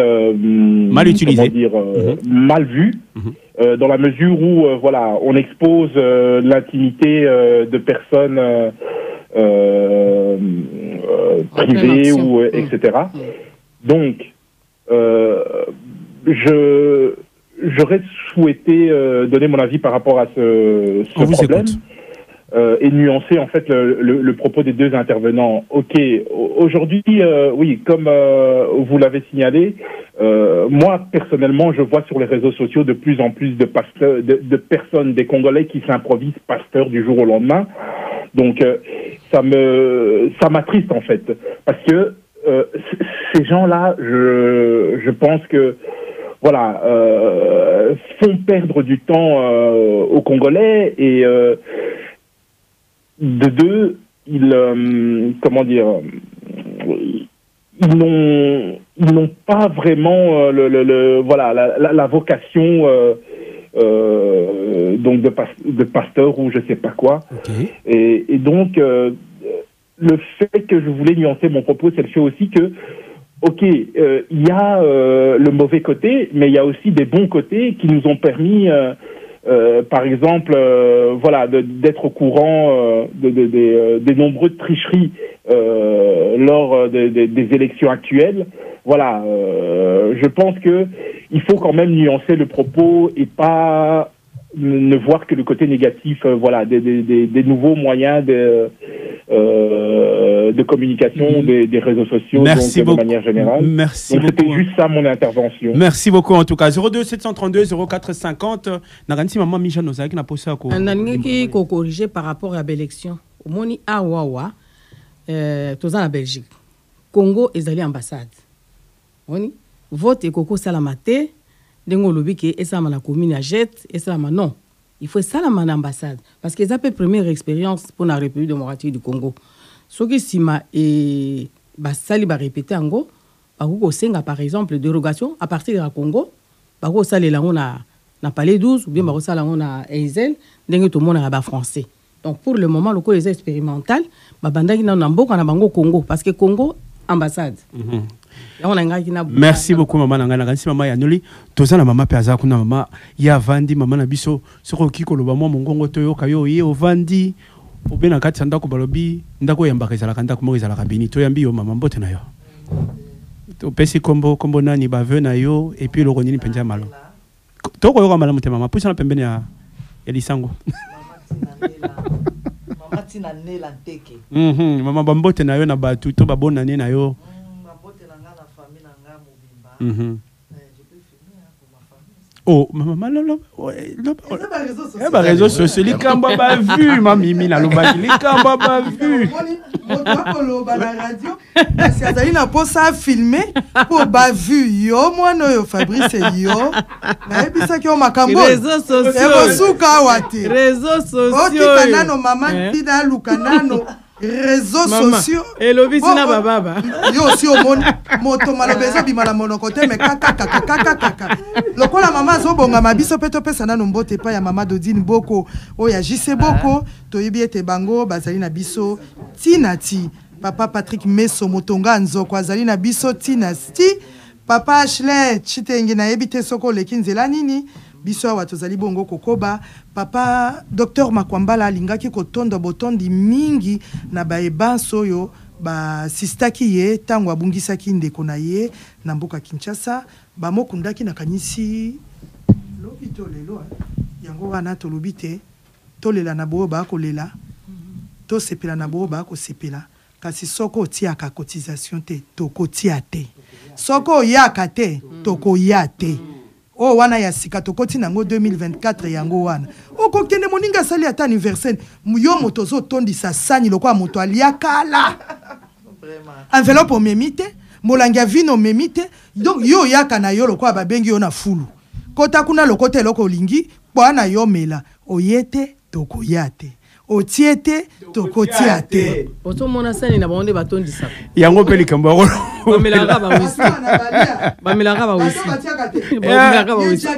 S9: utilisé,
S11: mal vu, dans la mesure où voilà, on expose l'intimité de personnes privées ou etc. Donc, j'aurais souhaité donner mon avis par rapport à ce problème. Et nuancer en fait le propos des deux intervenants. Ok, aujourd'hui, oui, comme vous l'avez signalé, moi personnellement, je vois sur les réseaux sociaux de plus en plus de pasteurs, de personnes, des Congolais qui s'improvisent pasteurs du jour au lendemain. Donc ça m'attriste en fait, parce que ces gens-là, je pense que voilà, font perdre du temps aux Congolais et de deux, ils n'ont pas vraiment la vocation donc de pasteur ou je sais pas quoi. Et donc le fait que je voulais nuancer mon propos, c'est le fait aussi que il y a le mauvais côté, mais il y a aussi des bons côtés qui nous ont permis par exemple, d'être au courant des nombreuses tricheries lors des élections actuelles. Voilà, je pense que il faut quand même nuancer le propos et pas ne voir que le côté négatif. Des nouveaux moyens de communication des réseaux sociaux.
S9: Merci
S11: donc,
S9: beaucoup.
S11: De manière générale.
S9: Merci
S11: donc,
S9: beaucoup.
S11: c'était juste ça mon intervention.
S9: Merci beaucoup en tout cas. 02 732 0450. Naganti maman Micha Nozaki na posa ko.
S10: Naningaki ko corriger par rapport à l'élection. Omoni awawa toza na Belgique. Congo ezali ambassade. Oni vote ekoko salamate dengo lobiki esama na commune à Jet esama non. Il faut salama na ambassade parce que ça peut première expérience pour la République démocratique du Congo. Soki sima et basali ba répéter ango bako senga par exemple dérogation à partir de Congo bako salela na palais 12 ou bien bako sala na Ezel ndenge tout monde ba français. Donc pour le moment le cours est expérimental babandaki na mboka na bango Congo parce que Congo ambassade.
S9: Merci beaucoup maman nangana kansi mama ya noli tozana mama pe aza kuna mama ya vandi mama na biso soko kiko loba mwa mongongo to yoka yo ye ovandi obena kati sanda ko balobi ndako yambaka ezala kanda ko ezala kabini to yambi yo mama mbote na yo to pesi kombo nani ba ve na yo et puis lo konini penja malo to ko yoka malamu te mama pusa na pembeni ya lisango
S7: mama tina nela nteke
S9: mama bambote na yo na batu to babona ne na yo oh maman lolo ba réseaux sociaux les kamba ba vu mamimi na lobaki les kamba ba vu
S7: moto ba na radio si azali na posa filmer pour ba vu yo mwana yo Fabrice yo na ebisa ki o makambo
S10: réseaux sociaux
S7: e suka wate
S10: réseaux sociaux
S7: otika nano mama tina lukanano réseaux sociaux
S10: et l'obisi na baba
S7: yo si o moto malobeza bimala monokote me kaka lokola mama zo bonga mabiso peto pesa na mbote pa ya mama Dodine Boko o ya JC Boko to yebiete bango bazali na biso tinati papa Patrick Meso motonga nzoko azali na biso tinasti papa Ashley chitenge na yebite soko lekinzela nini biso awa tozali bongo kokoba papa Dr Makwambala alingaki kotondo botondi mingi na baebanso yo ba sistaki ye tango abungisaki ndeko na ye na mboka Kinshasa bamokundaki na kanisi lobito lelo yango wana tolobite tolela na bo ba kolela to sepela na bo ba ko sepela kasi soko tiaka cotisation te tokotia te soko yaka te tokoya te oh wana ya sika tokoti nango 2024 yango wana oko kende moninga sali ata anniversaire yo moto zo tondisa sani lokwa moto aliakala enveloppe memite molangia vino memite donc yo yaka na yo lokwa babengi yo na fulu kota kuna lokote loko lingi bwana yo mela oyete tokoyate otiete tokotiate
S10: otomona sani na bonde batondisa
S9: yango pe likambo yako
S10: bamelanga ba wisi bamelanga ba wisi bamelanga ba wisi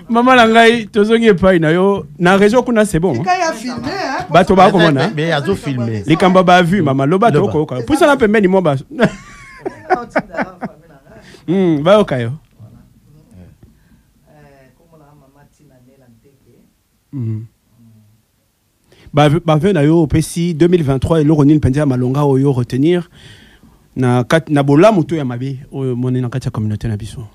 S9: mama na ngai tozongi epai na yo na réseau kuna c'est bon bato ba komona
S2: mais azo filmer
S9: likambo ba vu mama loba to ko pusa na pembeni mo ba va okayo ba na yo pesi 2023 eloko nini penza malonga oyo retenir na kat na bola moto ya mabe oyo moni na kati ya communauté na biso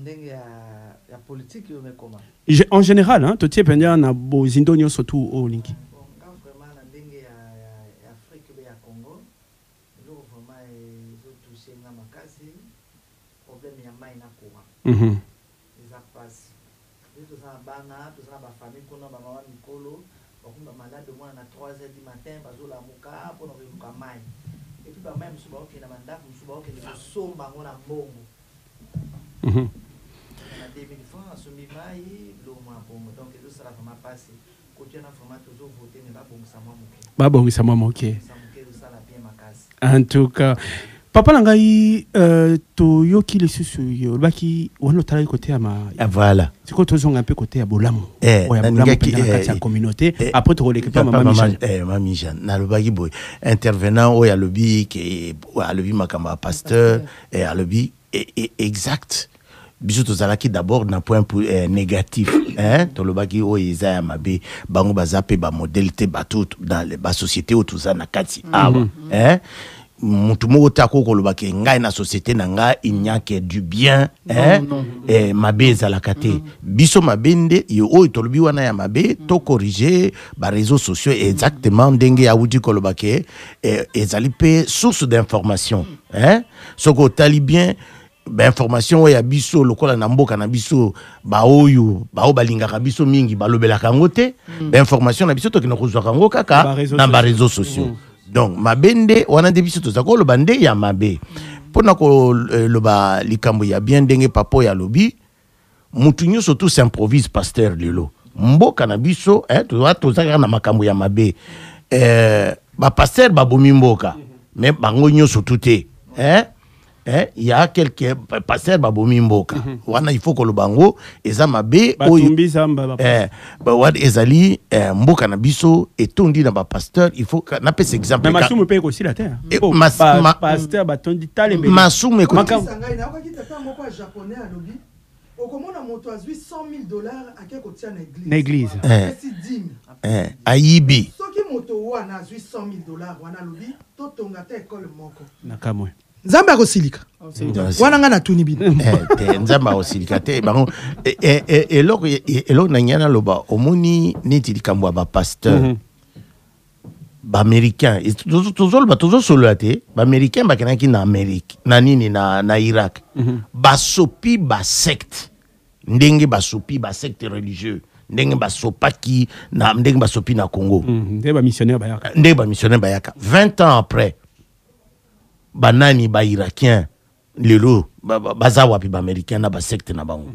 S12: ndenge ya politique yo mekoma
S9: en général hein to tie penza na bozindo nyonso tu o linki
S12: les passe tous en bana tous en ba famille qu'on a ba mama mikolo ba malade au moins à 3h du matin bazola muka pour no remuka mai et puis ba même suba okina mandako suba okina somba ngona mbongo na 2000 francs somi mai lo mwa bongo donc tout ça la fama passe côté na fama toujours voter mais ba bongisa mwa muke
S9: ba bongisa mwa muke
S12: ça la bien makasi
S9: en tout cas papa nangai to yoki le susu yo baki wono tala côté ama
S2: voilà
S9: c'est quoi tozonga un peu côté ya bolamu
S2: ya
S9: bolamu kati ya communauté après to récupérer maman Michel
S2: maman Jean na le baki boy intervenant o ya lobby ke a lobby makamba pasteur et a lobby exact biso tozalaki d'abord na point négatif hein to le baki o iza ya mabe bango bazape ba modèle te batout dans les ba société o tozana kati awa hein mutu moko tako kolobake ngai na société na nga il n'y a que du bien hein et mabe ezalaka te biso mabende yo oyo tolobi wana ya mabe to corriger ba réseaux sociaux exactement ndenge ya wuti kolobake ezali pe source d'information hein soko tali bien ba information ya biso lokola na mboka na biso ba oyo balingaka biso mingi balobelaka ngote ba information na biso to kina kozwa kango kaka na ba réseaux sociaux. Donc mabende wana debiso tozako lo bande ya mabe pona ko loba likambo ya bien ndenge papo ya lobi mutu nyonso tout s'improvise pasteur lelo mboka na biso tozaka na makambo ya mabe pasteur babomi mboka mais bango nyonso tout te il y a quelques pasteurs babomi mboka wana il faut que le bango eza mabe ezali mboka na biso etondi na ba pasteur il faut na pesa exemple
S9: mais masumu pe aussi la terre pasteur batondi talembe
S2: masumu ko
S7: sangai na okaki tata moko japonais alobi okomona moto azwi $100,000 akeko tia na église
S2: ayibi
S7: soki moto wana azwi $100,000 wana alobi totonga te école moko
S9: nakamwe
S7: nzambe akosilika wana nga natuni bino
S2: nzambe akosilika te bango eloko na nyana loba omoni neti likambo ya bapasteur baaméricain tozoloba tozosolola te baaméricain bakendaki na amérique na nini na irak basopi basecte ndenge basopi basecte religieux ndenge basopaki na ndenge basopi na Congo
S9: ndenge
S2: bamissionnaire bayaka 20 ans après banani ba irakien lelo baza wapi ba américain na ba secte na bango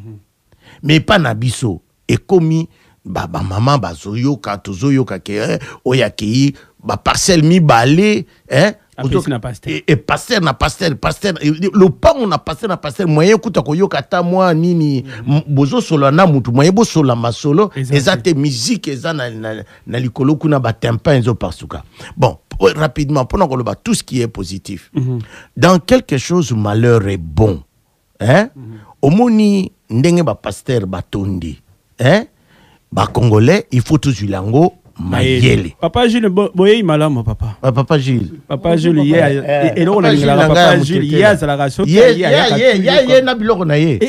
S2: mais pas na biso ekomi ba mama bazoyoka tozoyoka ke oyaki ba parcelle mi balé et pasteur na pasteur le pango na pasteur moyen kuta koyoka ta moi nini bozo solo na mutu moyen bo solo masolo ezate musique eza na likolo kuna ba tympan zo parsuka bon rapidement pendant qu'on tout ce qui est positif dans quelque chose malheur est bon omoni ndenge ba pasteur batondi ba congolais il faut tous lango mayele
S9: papa Jules boye malamo
S2: papa Jules
S9: et là on a papa Jules yazala soki
S2: ya na biloko na ye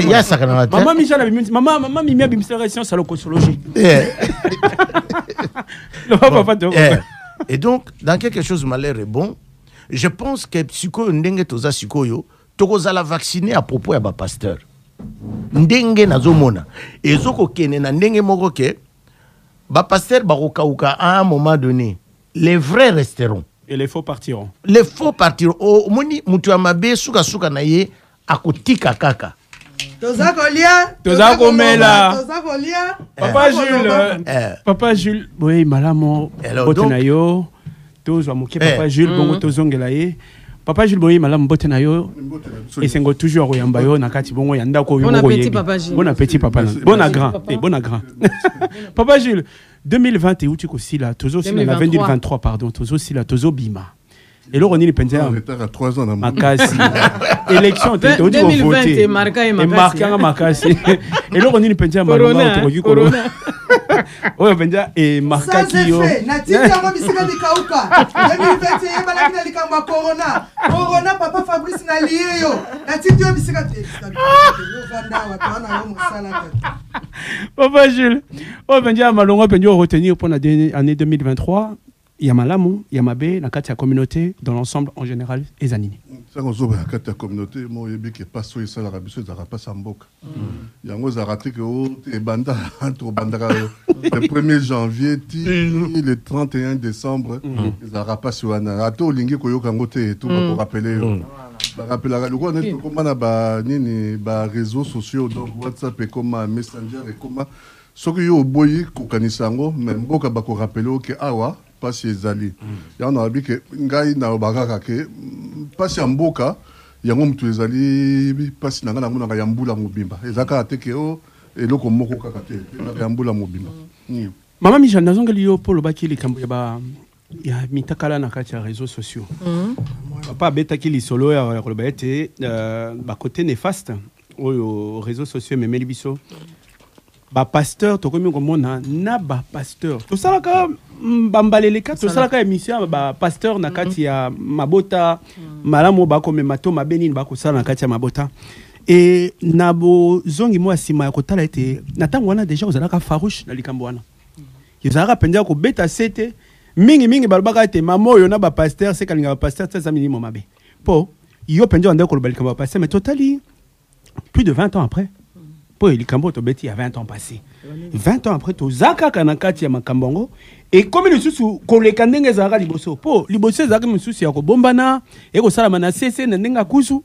S2: ya sakana
S9: maman mimi abimseleration salocosologie
S2: et donc dans quelque chose malheur est bon je pense que psycho ndenge toza sikoyo tokozala vacciner à propos ya ba pasteur ndenge nazomona ezoko kene na ndenge moko ke ba pasteur bakokauka à un moment donné les vrais resteront
S9: et les faux partiront
S2: moni mutu amabe suka na ye akotika kaka
S7: toza komela
S9: papa Jules boye malamo botena yo tozwa moke papa Jules bongo tozongela ye papa Jules boye malamu bote na yo esengo toujours koyamba yo na kati bongo ya ndako yo
S10: bon appétit papa Jules
S9: bon appétit papa bon à grand papa Jules 2020 où tu kosila tozo sila na 2023 pardon tozo sila tozo bima et là on est pendant
S5: retard à 3 ans dans
S9: makasi élection te to di voter marqué makasi et là on est pendant malonga to corona oyo penja e marquaki yo
S7: na tika mo bisika dikauka 2020 yebala kina likamba corona papa Fabrice na lié yo na tika yo bisika yo vanda wa twana yo musala
S9: papa Jules oyo penja malonga penjo retenir pour l'année 2023 Yamalamu, Yamabe, la carte communauté, dans l'ensemble en général, et Zanini.
S5: Ça, on a la carte communauté, moi, il y a pas sur ça, la rabisse, ça n'a pas samboka. Il y a un raté que les bandas, entre bandara, le 1er janvier, le 31 décembre, ils n'ont pas sur un rato, lingi, koyo, kangote, tout, pour rappeler. Rappeler, le roi, on est comme on a des réseaux sociaux, donc WhatsApp et comme Messenger et comme. Ce que yo boyi, kokanisango, même boka bako rappeler que awa. Pas si ezali ya on a dit que ngai na bagaka ke pas si mboka ya ngomtu ezali pas si nanga na yambula mobimba ezaka ateke o eloko moko kaka te yambula mobimba
S9: mama Michel nazongeli yo polo bakili kambo ya mitakala na kati ya réseaux sociaux papa betaki lisolo ya koloba ete ba côté néfaste aux réseaux sociaux memeli biso ba pasteur to komi komona na ba pasteur to salaka bambaleleka to salaka émission ba pasteur na kati ya mabota malamu ba ko memato mabeni ba ko sala na kati ya mabota et nabo zongi mo asima ya kotala ete na tango wana déjà ozalaka farouche na likambo wana yozalaka penja ko beta sete mingi balbaka ete mamo yo na ba pasteur c'est kalinga ba pasteur ça minimum mabe po yo penja ndeko ko likambo ba pasteur mais totally plus de 20 ans après pour les Cambo to beti il y a 20 ans passé 20 ans après to zaka kanakati ya makambongo et comme le susu koleka ndenge zaka liboso po liboso zaka mususu ya ko bombana et ko sala mana cc na ndenga kusu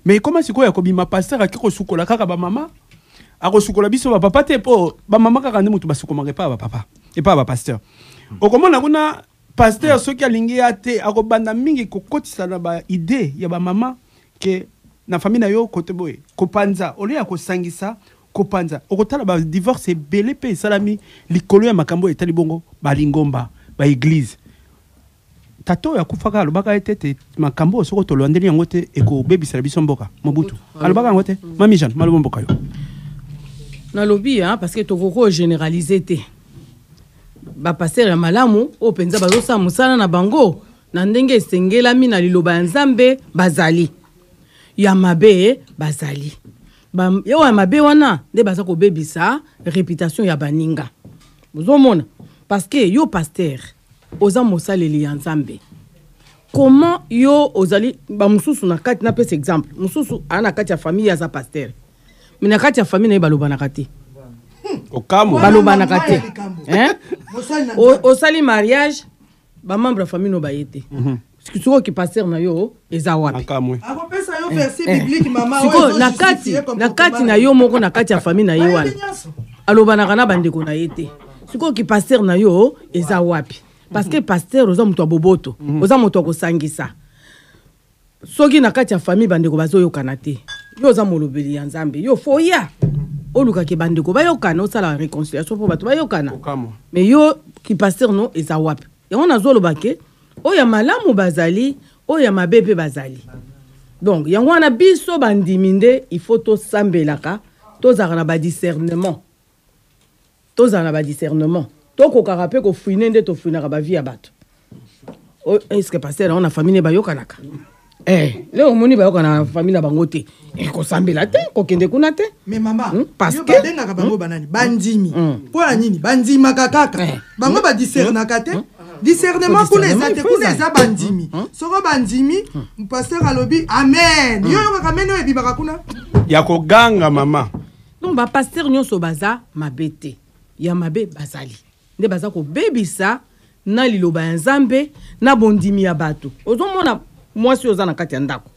S9: mais comment siko ya ko bima pasteur akiko sukola kaka ba mama akosukola biso papa te po ba mama kaka nde mutu basukomaka pa papa et pas ba pasteur okomona kuna pasteur soki alingi ate akobanda mingi kokotisa na ba idée ya ba mama ke na famille na yo kote boye kopanza ole ya kosangisa kopanza okotala ba divorce belé pe salami likolo ya makambo etali bongo ba lingomba ba église tato ya kufaka alobaka etete makambo soko to lwandeli yango te eko bebisala biso mboka Mobutu alobaka yango te mami Jeanne malobo mboka yo
S10: na lobby hein parce que tokoko généraliser te ba passer ya malamu o penza bazo sa musala na bango na ndenge esengelami na liloba ya Nzambe bazali ya mabe bazali yo ya mabe wana nde baza ko bebisa réputation ya baninga bozomona parce que yo pasteur oza mosaleli ya Nzambe comment yo ozali ba mususu na kati na pese exemple mususu ana kati ya famille ya za pasteur mais na kati ya famille na baloba na kati
S9: okamo
S10: baloba na kati hein osali mariage ba membre famille no bayete siko ki pasteur na yo eza wapi
S9: akamwe
S7: akopesa yo verset biblique mama
S10: siko na kati na yo moko na kati ya famille na ye wana aloba na kana bandeko na yete siko ki pasteur na yo eza wapi parce que pasteur oza muto boboto oza muto ko sangisa soki na kati ya famille bandeko bazoyokana te yo oza molobeli ya Nzambe yo foya oluka ke bandeko bayokana osala réconciliation po bato bayokana mais yo ki pasteur no eza wapi yango nazoloba ke oya malamu bazali oya mabebe bazali donc yango wana biso bandiminde il faut to sambelaka tozaka na ba discernement toko karape ko fuine nde to fuinaka ba vie ya bato est-ce que pasteur on a famille bayokanaka leo moni bayokana na famille na bango te ko sambela te ko kende kuna te
S7: mais mama
S10: parce
S7: yo
S10: que
S7: badengaka bango banani bandimi po nini bandima kaka bango ba discernaka te discernement kuna ezate kuna eza bandimi soko bandimi pasteur alobi amen yo kaka meno ebibaka kuna
S9: ya koganga mama
S10: donc ba pasteur nyonso baza mabete ya mabe bazali nde baza ko bebisa na liloba ya Nzambe na bondimi ya bato ozomona mwasi oza na kati ya ndako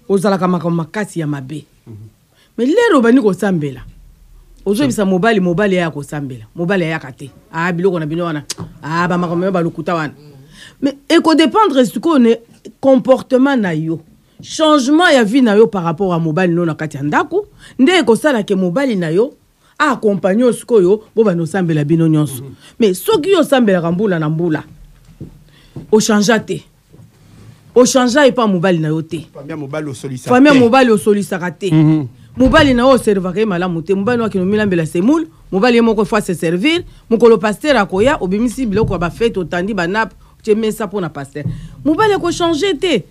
S10: ozalaka makambo makasi ya mabe mais lero bani ko sambela ozobisa mobali ya ko sambela mobali ya kate biloko na bino wana ba makambo ba lokuta wana mais eko dépendre siko ne comportement na yo changement ya vie na yo par rapport à mobali no na kati ya ndako nde eko sala ke mobali na yo accompagner siko yo bo ba no sambela bino nyonso mais soki yo sambela kambula na mbula o changeate o changea et pas mobali na yo te famille mobali o solisaka te mobali na yo servaka malamu te mobali wakino milambela semoule mobali moko fois se servir mokolo pasteur akoya obimisi biloko ba fête otandi ba nap mesa pour na pasteur mobali ko changer te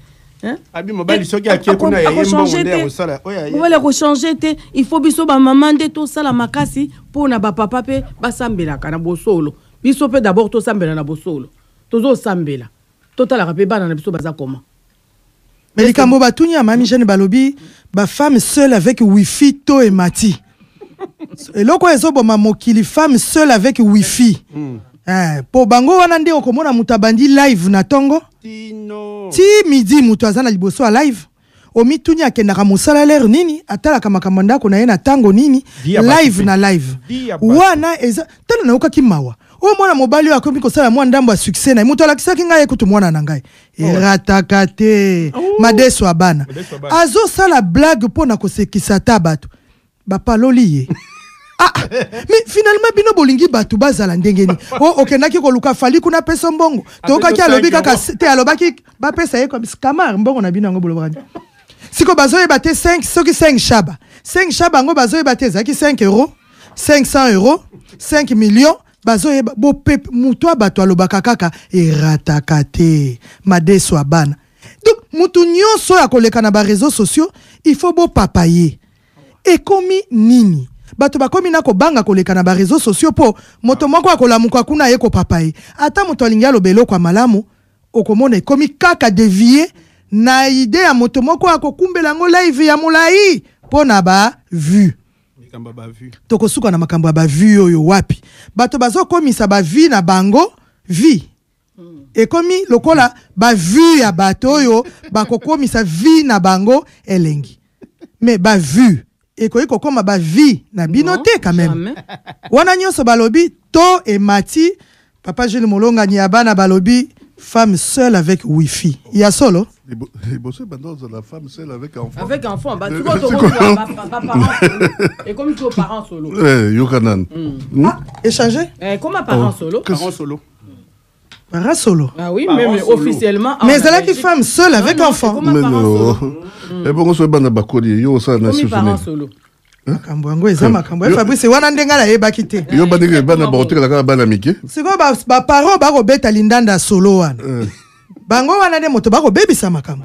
S10: hein
S9: abi mobali soki akekuna ya yembo nde osala
S10: mobali ko changer te il faut biso ba maman nde to sala makasi pour na ba papa pe basambelaka na bosolo biso pe d'abord to sambela na bosolo tozo sambela total rapé bana na biso baza comment
S7: mais likambo batunya ya mami Jeanne balobi ba femme seule avec wifi to et mati eloko ezoboma mokili femme seule avec wifi po bango wana nde okomona mutabandi live na tongo ti midi mutu azana liboso a live omitunya akendaka mosala lere nini atalaka makambo ndako na ye na tango nini live na live wana eza tala na okaki mawa o mwana mobali oyo akomi kosala mwa ndambo ya succès na mutu alakisaki ngai ekutu mwana na ngai erataka te madeso abana azosala blague mpo na kosekisa ta bato bapaloli ye mais finalement bino bolingi bato bazala ndengeni okendaki koluka fali kuna pesa mbongo tokaki alobi kaka te alobaki bapesa ye comme camar mbongo na bino yango bolobani siko bazoyeba te 5 soki 5 shaba yango bazoyeba te ezalaki 5 euros 500 euros 5 millions bazoyeba mutu bato alobaka kaka erataka te madeso abana donc mutu nyonso ya koleka na ba réseaux sociaux il faut bo papa ye ekomi nini bato bakomi na kobanga koleka na ba réseaux sociaux po moto moko akolamuka kuna ye ko papa ye ata moto alingi alobelo kwa malamu okomona ekomi kaka dévier na idée ya moto moko akokumbela ngo live ya molai pona ba vue tokosuka na makambo ya ba vue oyo wapi bato bazokomisa ba vie na bango vie ekomi lokola ba vue ya bato oyo bakokomisa vie na bango elengi mais ba vue ekoki kokoma ba vie na bino te quand même. Wana nyonso balobi to et mati papa Jules Molonga Niabana balobi femme seule avec wifi. Il y a solo.
S13: Et bosser maintenant la femme seule avec enfant.
S10: Avec enfant, bah tu vois parents. Et comme tu es parent solo.
S13: Yokanan.
S7: Échanger.
S10: Comme un parent solo.
S9: Parent solo.
S7: Parent solo.
S10: Ah oui, mais officiellement.
S7: Mais elle a qui femme seule avec enfant.
S13: Mais non. Et bon, on se bat dans Bakodi. Yo ça na
S10: parent solo.
S7: Makambo eza makambo Fabrice wana ndenga la yeba kite.
S13: Yo bandike bana baoteka la bana mike.
S7: Siko ba parents ba robeta lindanda solo wana. Bango wana de moto ba robebisa makambo.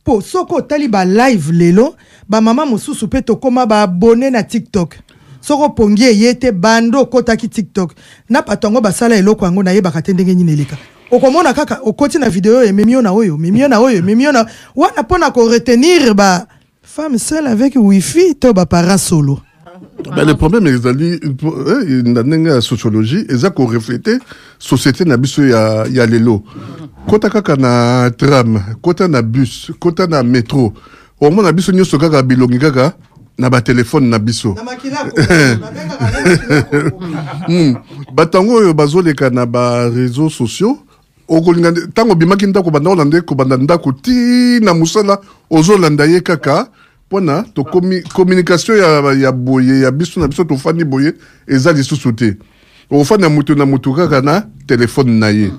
S7: Po soko tali ba live lelo ba mama mosusu pe to koma ba abonné na TikTok. Soko pongi yete bando kota ki TikTok. Na patongo ba sala eloko yango na yeba katendenge nyineleka. Okomona kaka okoti na video e memio na oyo wana pona ko retenir ba femme seule avec wifi to ba para solo.
S13: Ben le problème est dans la sociologie, ils ont reflété société na biso ya lelo. Kota kaka na tram, kota na bus, kota na métro. Au moins na biso nyoso kaka bilongi kaka na ba téléphone na biso. Na makilako. Batango yo bazoleka na ba réseaux sociaux. Okolinga tango bimaki ndako banda olande ko banda ndako ti na musala ozolanda ye kaka. Pona to communication ya boye ya biso na biso to fani boye eza lisusu te. O fani na mutu kaka na téléphone na ye.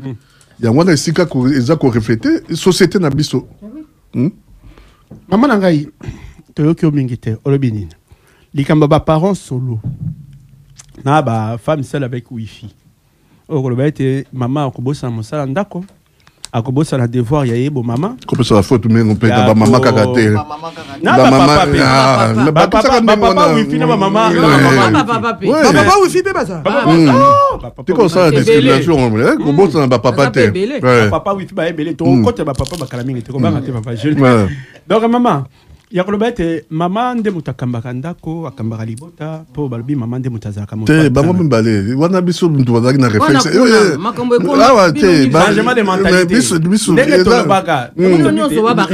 S13: Ya wana esika ko eza ko refléter société na biso.
S9: Maman nangai to yoki omingite olobini. Likamba ba parents solo. Na ba femme seule avec wifi. Okoloba ete maman akobosa mosala ndako. Akobosa na devoir ya yebo mama.
S13: Comme ça la faute mais on peut ba maman kakate.
S9: Na ba papa wifi na ba maman.
S7: Papa wifi pe ba ça.
S13: C'est comme ça la discrimination ko bosa na ba papa te.
S9: Papa wifi ba ebele to côté ba papa ba kalamingi te ko ba ngate papa Jules. Donc maman ya koloba ete mama nde mutakambaka ndako akambaka libota po balobi mama nde mutazaka moto
S13: te bango mbale wana biso mtu wazaki na réflexe
S10: makambo ko
S13: awa te
S9: changement de mentalité
S13: biso
S9: ndenge tolobaka
S10: nyonso wa ba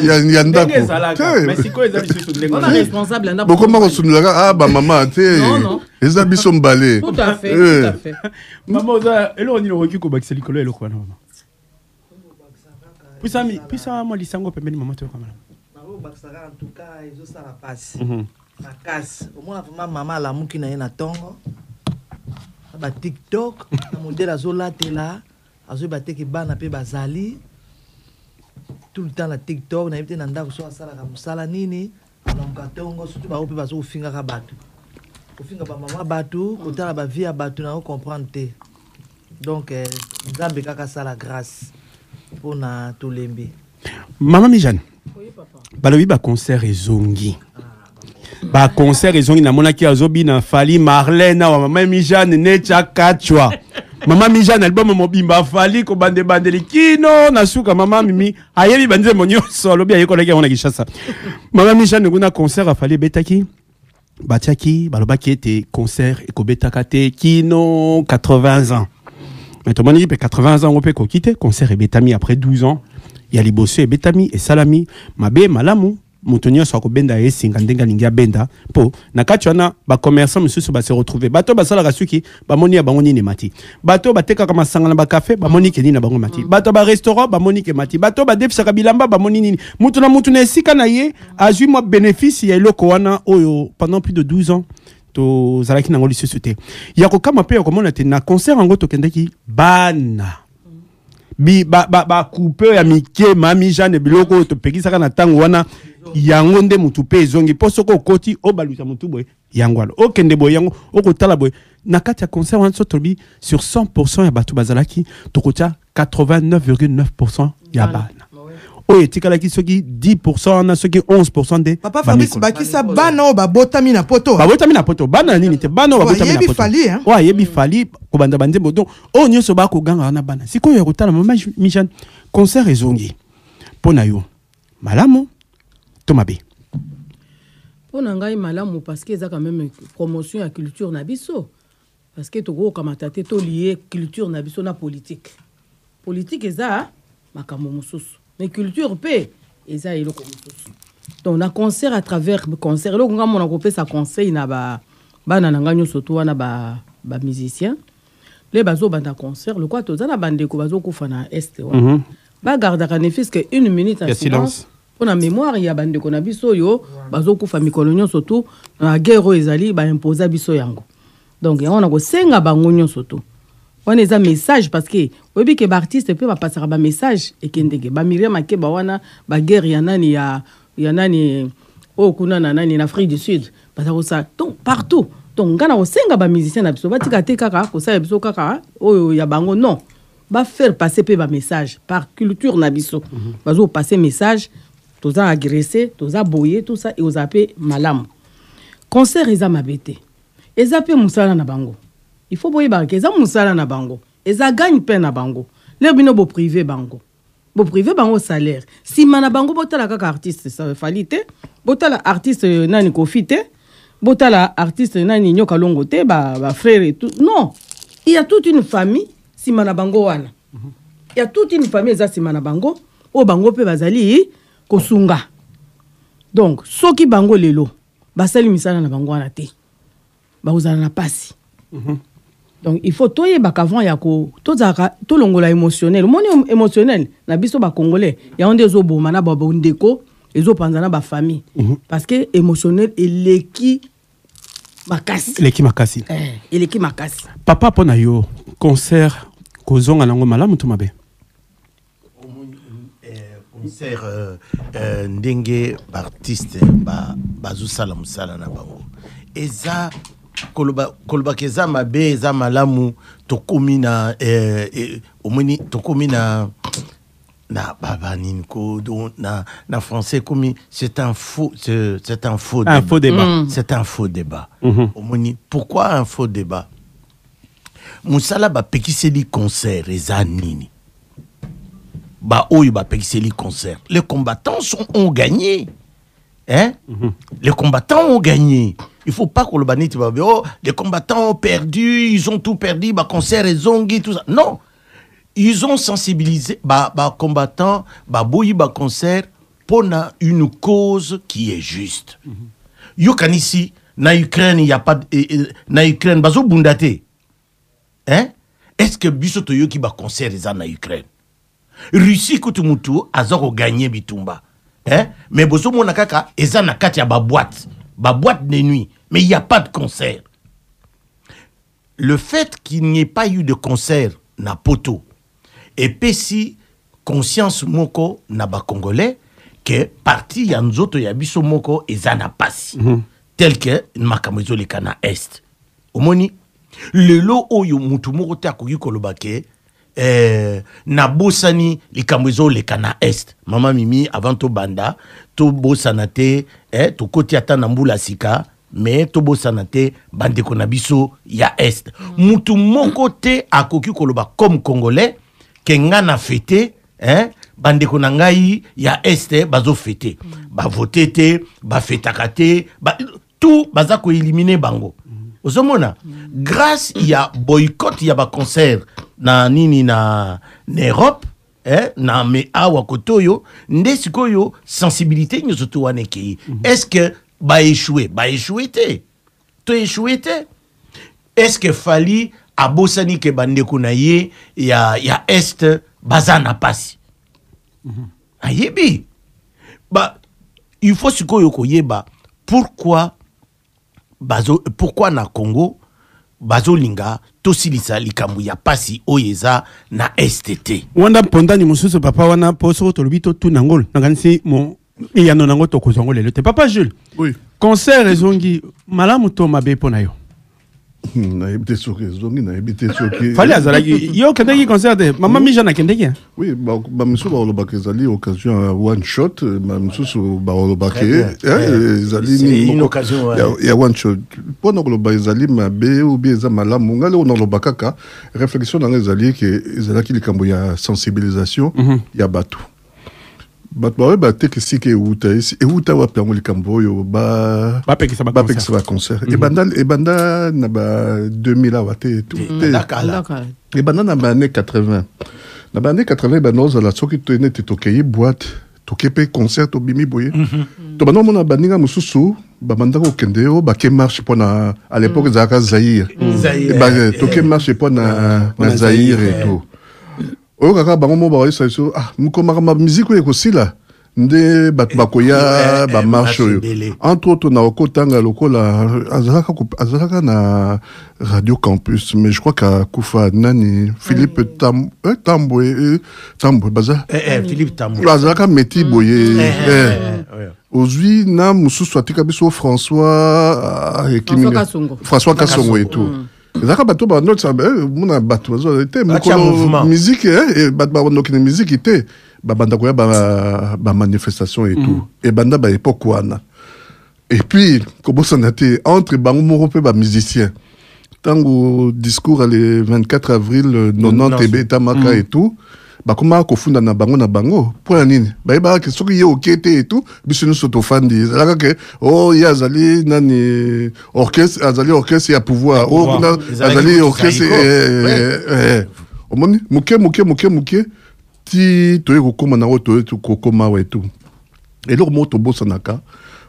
S13: ya ndako
S9: mais siko eza biso ndenge
S10: on est responsable ndako
S13: bokoma ko sunulaka ba mama te eza biso mbale
S10: tout à fait
S9: mama oza elo ni roki ko bakisa likolo elo kwa mama pisa mo lisango pembeni mama to kamala
S12: Baksara en tout cas ils ont ça la passe la casse au moins maman la muki na na tongo ba TikTok na modèle azola tela azo bateki bana pe bazali tout le temps la TikTok na yete na ndako so asala ka musala nini na mukatongo surtout ba ope bazo finga ka batu ofinga ba mama batu kotala ba vie ya batu na comprendre te donc nzambe kaka sala grâce pour na tolembe
S9: maman Mijane. Balobi ba concert ezongi. Ba concert ezongi na monaki azobi na Fali Marlène na maman Mijane necha kachwa. Maman Mijane album mobimba Fali ko bande kino na suka maman Mimi ayebi bande monyo solo bi ayeko leki ona Kishasa. Maman Mijane nguna concert a Fali betaki batiaki balobaki ete concert ekobetaka te kino 80 ans. Mais tout le monde dit 80 ans on peut quitter concert et betami après 12 ans. Ya liboso e betami e salami mabe malamu mutonyo so ko benda e singa ndenga lingia benda po na kati wana ba commerçant mususu ba se retrouver bato ba sala kasuki ba moni ya bango ni mati bato ba teka kama sanga na ba café ba moni ke ni na bango mati bato ba restaurant ba moni ke mati bato ba defisa bilamba ba moni ni mutu na esika na ye azui mo bénéfice ya eloko wana oyo pendant plus de 12 ans to zalaki na ngoli société ya ko kama pe ko mona te na concert ngo to kendeki bana ba couper ya mike mami Jeanne biloko to pekisaka na tango wana yango nde mutu pe ezongi posoko koti o balusa mutu boy yangwalo o kende boy yango o kotala boy na kati ya concert wana so tobi sur 100% ya batu bazalaki to kotia 89,9% ya bana o etikala ki soki 10% na soki 11% de
S7: papa Fabrice bakisa bana o babotami na poto
S9: bana nini te bana o babotami na poto wa yebi fali ko banda bande bodo o nyoso ba ko ganga na bana siko ya kotala mama Mijane concert ezongi pona yo malamu to mabe
S10: pona ngai malamu parce que ça quand même promotion ya culture na biso parce que to go kamata te to lié culture na biso na politique eza makambo mususu mais culture pe eza eloko mususu Donc na concert à travers concert lo nga mona kopesa sa conseil na ba bana na nganyo surtout wana ba musicien les bazo banda concert le quoi toza na bande ko bazo kufa na est wa ba garda ka ne fiske 1 minute en silence pour la mémoire ya bande ko na biso yo bazo kufa mikolonyo surtout na guerre ezali ba imposer biso yango donc on a ko senga bangonyo surtout on a un message parce que oui que l'artiste peut pas passer un message et qu'endege ba Myriam Makeba wana ba guerre ya nani au kuna na nani en Afrique du Sud parce que ça donc partout donc ngana osenga ba musicien na biso batika te kaka ko sa biso kaka o ya bango non ba faire passer pe ba message par culture na biso bazo passer message toza agresser toza boyer tout ça et aux appels malam concert eza mabete eza pe musala na bango il faut boyer ba eza musala na bango eza gagne pe na bango le bino bo privé bango salaire si mana bango botala kaka artiste ça falite botala artiste nani kofite botala artiste nani nyoka longo te ba frère et tout non il y a toute une famille si mana bango wana il y a toute une famille za si mana bango o bango pe bazali kosunga donc soki bango lelo basali misala na bango wana te ba uzana na pasi donc il faut toyer bakavant ya ko tozaka to longola émotionnel moni émotionnel na biso ba congolais ya onde zo boma na ba ndeko ezo panzana ba famille parce que émotionnel eleki makasi eleki makasi
S9: papa pona yo concert kozonga nango malamu to mabe
S2: concert ndenge artiste bazusala musala na bango eza koloba keza mabe eza malamu tokomi na omoni tokomi na baba nini ko na français komi c'est un faux débat c'est un faux débat omoni pourquoi un faux débat musala ba pekiseli concert eza nini ba oyo ba pekiseli concert les combattants ont gagné hein les combattants ont gagné. Il faut pas que le banit les combattants ont perdu, ils ont tout perdu, bah concert et zongi tout ça. Non, ils ont sensibilisé bah combattants, bah boyi bah concert pour une cause qui est juste. Yo kan ici na Ukraine il y a pas na Ukraine bazo bundate. Hein? Est-ce que bisoto yo ki bah concert les na Ukraine? Russie kutumutu azoko gagner bitumba. Hein? Mais bozo mona kaka eza na kati ya ba boîte de nuit, mais il n'y a pas de concert. Le fait qu'il n'y ait pas eu de concert na poto et pesi conscience moko na ba congolais que parti ya nzoto ya biso moko ezana pasi tel que makamezo le kana est omoni lelo oyo mutu moko ta koki koloba ke na bosani likamwezo le kana est mama mimi avant to banda to bosana te to koti ata na mbula sika mais to bosana te bande ko na biso ya est mutu moko te akoki koloba comme congolais ke ngana fete bande ko na ngai ya est bazo fete ba voter te ba fetaka te tout baza ko éliminer bango ozomona grâce ya boycott ya ba concert na nini na Europe na me awa kotoyo nde sikoyo sensibilité nyoso to wane ki est-ce que ba échoué te to échoué te est-ce que fali abosani ke bande ko na ye ya est bazana pasi ayebi ba il faut sikoyo koyeba pourquoi na Congo bazolinga tosilisa likambu ya pasi oyeza na STT
S9: wanda pondani mususu papa wana poso tolobito tu nangol nakanisi mo iyano nango to kozongole le te papa Jules
S13: oui
S9: concert ezongi malamu to mabe pona yo
S13: na ebite soki ezongi na ebite soki
S9: fallait azalaki yo kendeki concert de mama mija na kendeki
S13: oui ba misu ba olobaka ezali occasion one shot ma misu ba olobaka ezali
S2: ni une occasion
S13: ya one shot pona koloba ezali mabe ou bien eza malamu ngale on olobaka ka réflexion na ezali ke ezalaki likambo ya sensibilisation ya bato bato ba te kisi ke uta wa plango likambo yo ba
S9: pekisa ba
S13: concert et banda na ba 2000 awate tout et banda na ba année 80 na ba année 80 ba noza la soki to ene tokei boîte tokepe concert tobimi boye to bana mona baninga mususu babanda ko kendeo ba ke marche pona à l'époque zaka Zaïre ba toke marche pona na Zaïre et tout o kaka bango mo ba ça ah mukoma ma musique ko sila nde bat bakoya ba marche entre autres na okotanga lokola azalaka na Radio Campus mais je crois qu'à Koufa nani Philippe Tamboué baza
S2: Philippe Tamboué
S13: azalaka meti boye aujourd'hui na mususu atika biso François Kassongo et tout ezaka bato ba notre mona bato bazo était musique bato ba nokine musique était babanda koya ba manifestation et tout et banda ba époque wana et puis comment ça n'était entre bango moko pe ba musicien tango discours le 24 avril 90 et beta maka et tout ba koma ko funda na bango pour nini ba ba ke soki yo okete et tout biso nous sotofandi zalaka ke oh ya zali nani orchestre ya pouvoir oh azali orchestre omoni muke ti toye kokoma na oto kokoma wa tout et leur moto bosanaka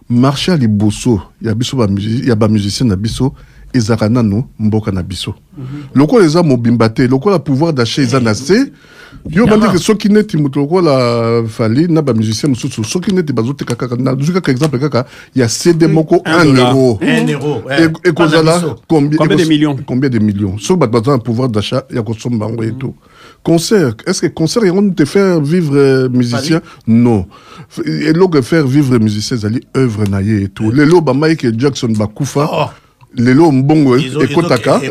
S13: marché à liboso ya biso ba musicien na biso ezaka nano mboka na biso loko eza mobimba te loko la pouvoir d'achat eza na se yo bandi ke soki neti muto loko la fali na ba musicien mususu soki neti bazote kaka na zuka ka exemple kaka ya CD moko 1 euro et kozala combien de millions so ba bazan pouvoir d'achat ya kosomba ngo et tout concert est-ce que concert ils vont te faire vivre musicien non et loko faire vivre musicien zali œuvre na ye et tout le lo ba Michael Jackson ba kufa lelo mbongo ekotaka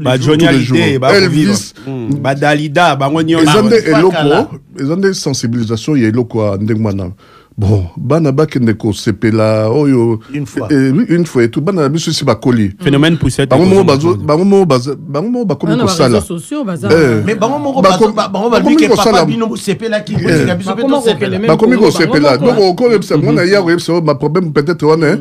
S9: ba Johnny Hallyday ba Elvis ba Dalida ba ngonyo
S13: ezande sensibilisation ya eloko ndengwana bon bana bakende ko sepela oyo une fois et tout bana biso si bakoli
S9: phénomène poussette
S13: bango bakomi ko sala
S2: mais bango bakomi ko sala bino sepela ki
S13: bakomi ko sepela donc ko lepsa mona ya ko ma problème peut-être wana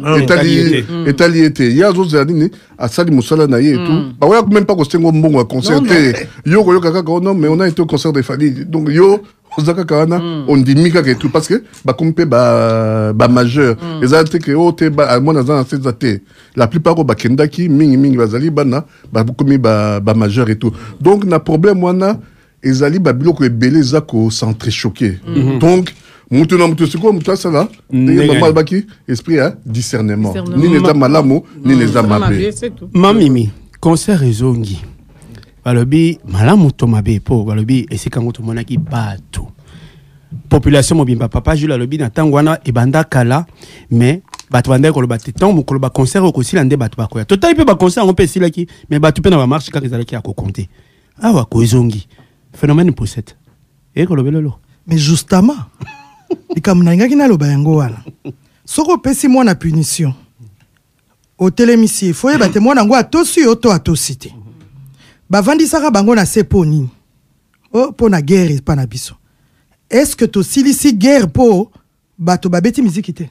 S13: etali été ya zo zanini asali musala na ye et tout ba wa même pas ko stengo mbongo à concerter yo ko yo kaka non mais on a été au concert de famille donc yo ozaka kana on dit mika que tout parce que ba kompe ba majeur les autres que ote ba mona za cette la plupart ba kendaki mingi bazali bana ba komi ba majeur et tout donc na problème wana ezali ba biloko ebele za ko s'entrechoquer donc mutu na mutu siko mutu sala maman baki esprit à discernement ni les malamu ni les amabe
S9: mamimi concert ezongi balobi malamu to mabe po balobi esika ngoto monaki bato population mobimba papa Jules alobi na tango wana ebanda kala mais bato banda ko loba tant mo ko loba concert ko sila nde bato bakoya total pe ba concert on pe silaki mais bato pe na ba marche ka ezalaki ya ko compter awa ko ezongi phénomène poussette et ko lobelo
S7: mais justement ikamuna ngaki na loba yango wana soko pesi mwana punition au télémisi foye bate mwana ngo atosi oto atosite bavandisaka bango na sepo nini oh pona guerre pa na biso est-ce que to silisi guerre po bato babeti musique te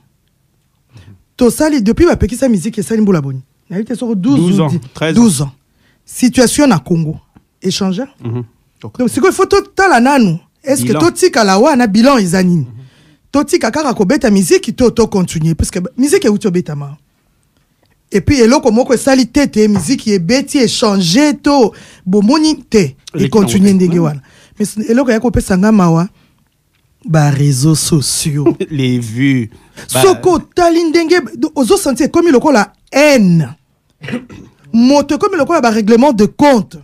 S7: to sali depuis ba pekisa musique sali mbula boni na été sur 12 ans situation na Congo échanger donc c'est quoi faut tala nanu est-ce que to tika la wana bilan izanini to tika kaka ko beta musique to continuer parce que musique e uto beta ma et puis eloko moko sali tete musique e beti échanger to bomoni te et continuer ndenge wana mais eloko ya ko pesa ngamawa ba réseaux sociaux
S9: les vues
S7: soko talindenge ozo sentir comme loko la haine moto comme loko la ba règlement de compte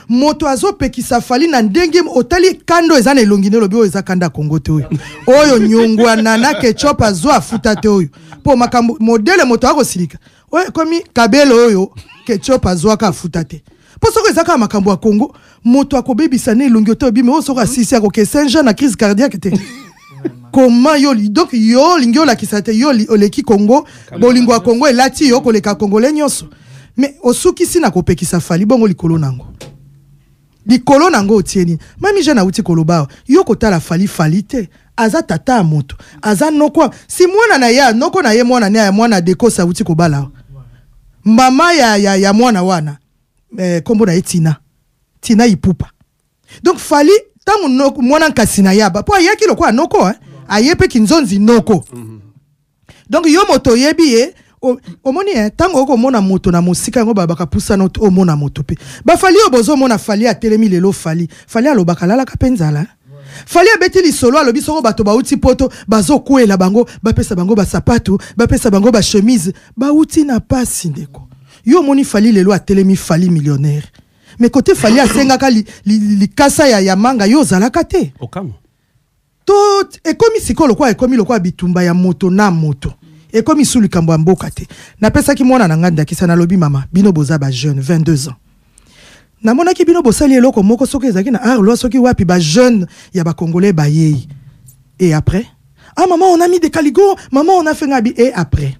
S7: moto azo pekisa fali na ndenge otali kando ezana elongine lobi oyo ezakanda Congo te oyo nyongwa nana ketchup azo afuta te oyo po makambo modele moto ako silika oyo komi kabelo oyo ketchup azo aka afuta te po soko ezaka makambo ya Congo moto akobebisa ne elongi te obi mais oyo soko asisi ako Saint-Jean na crise cardiaque te comment yo donc yo lingio la kisate yo oleki Congo bolingo ya Congo elati yo koleka Congolais nyonso mais osuki sina kopekisa fali bongo likolo nango otieni mami jana uti koloba yo kotala fali te aza tata moto aza noko si mwana na ya noko na ye mwana na ya mwana deko sa uti kobala mama ya mwana wana kombo na etina tina ipupa donc fali tango noko mwana nkasina yaba po yaki lokwa noko ayepe kinzonzi noko. Donc yo moto yebi e omoni tango oko mona moto na musika ngo babaka pusa no o mona moto pe. Ba fali obozo mona fali atelemi lelo fali. Fali alobaka lala kapenzala. Fali abeti li solo alobi soko bato ba uti poto bazo kwela bango bapesa bango ba sapato bapesa bango ba chemise ba uti na pasi ndeko. Yo moni fali lelo atelemi fali millionnaire. Mais côté fali asengaka li kasa ya manga yo zalaka te.
S9: Okamo.
S7: Tout ekomi sikolo kwa ekomi lokwa bitumba ya moto na moto. Ekomi sous le kambo mboka te. Na pesa ki mwana na nganda kisa na lobi mama bino boza ba jeune 22 ans. Na mona ki bino bosali eloko moko soki ezaki na arlo soki wapi ba jeune ya ba congolais ba yei. Et après, ah maman on a mis des caligots, maman on a fait ngabi et après.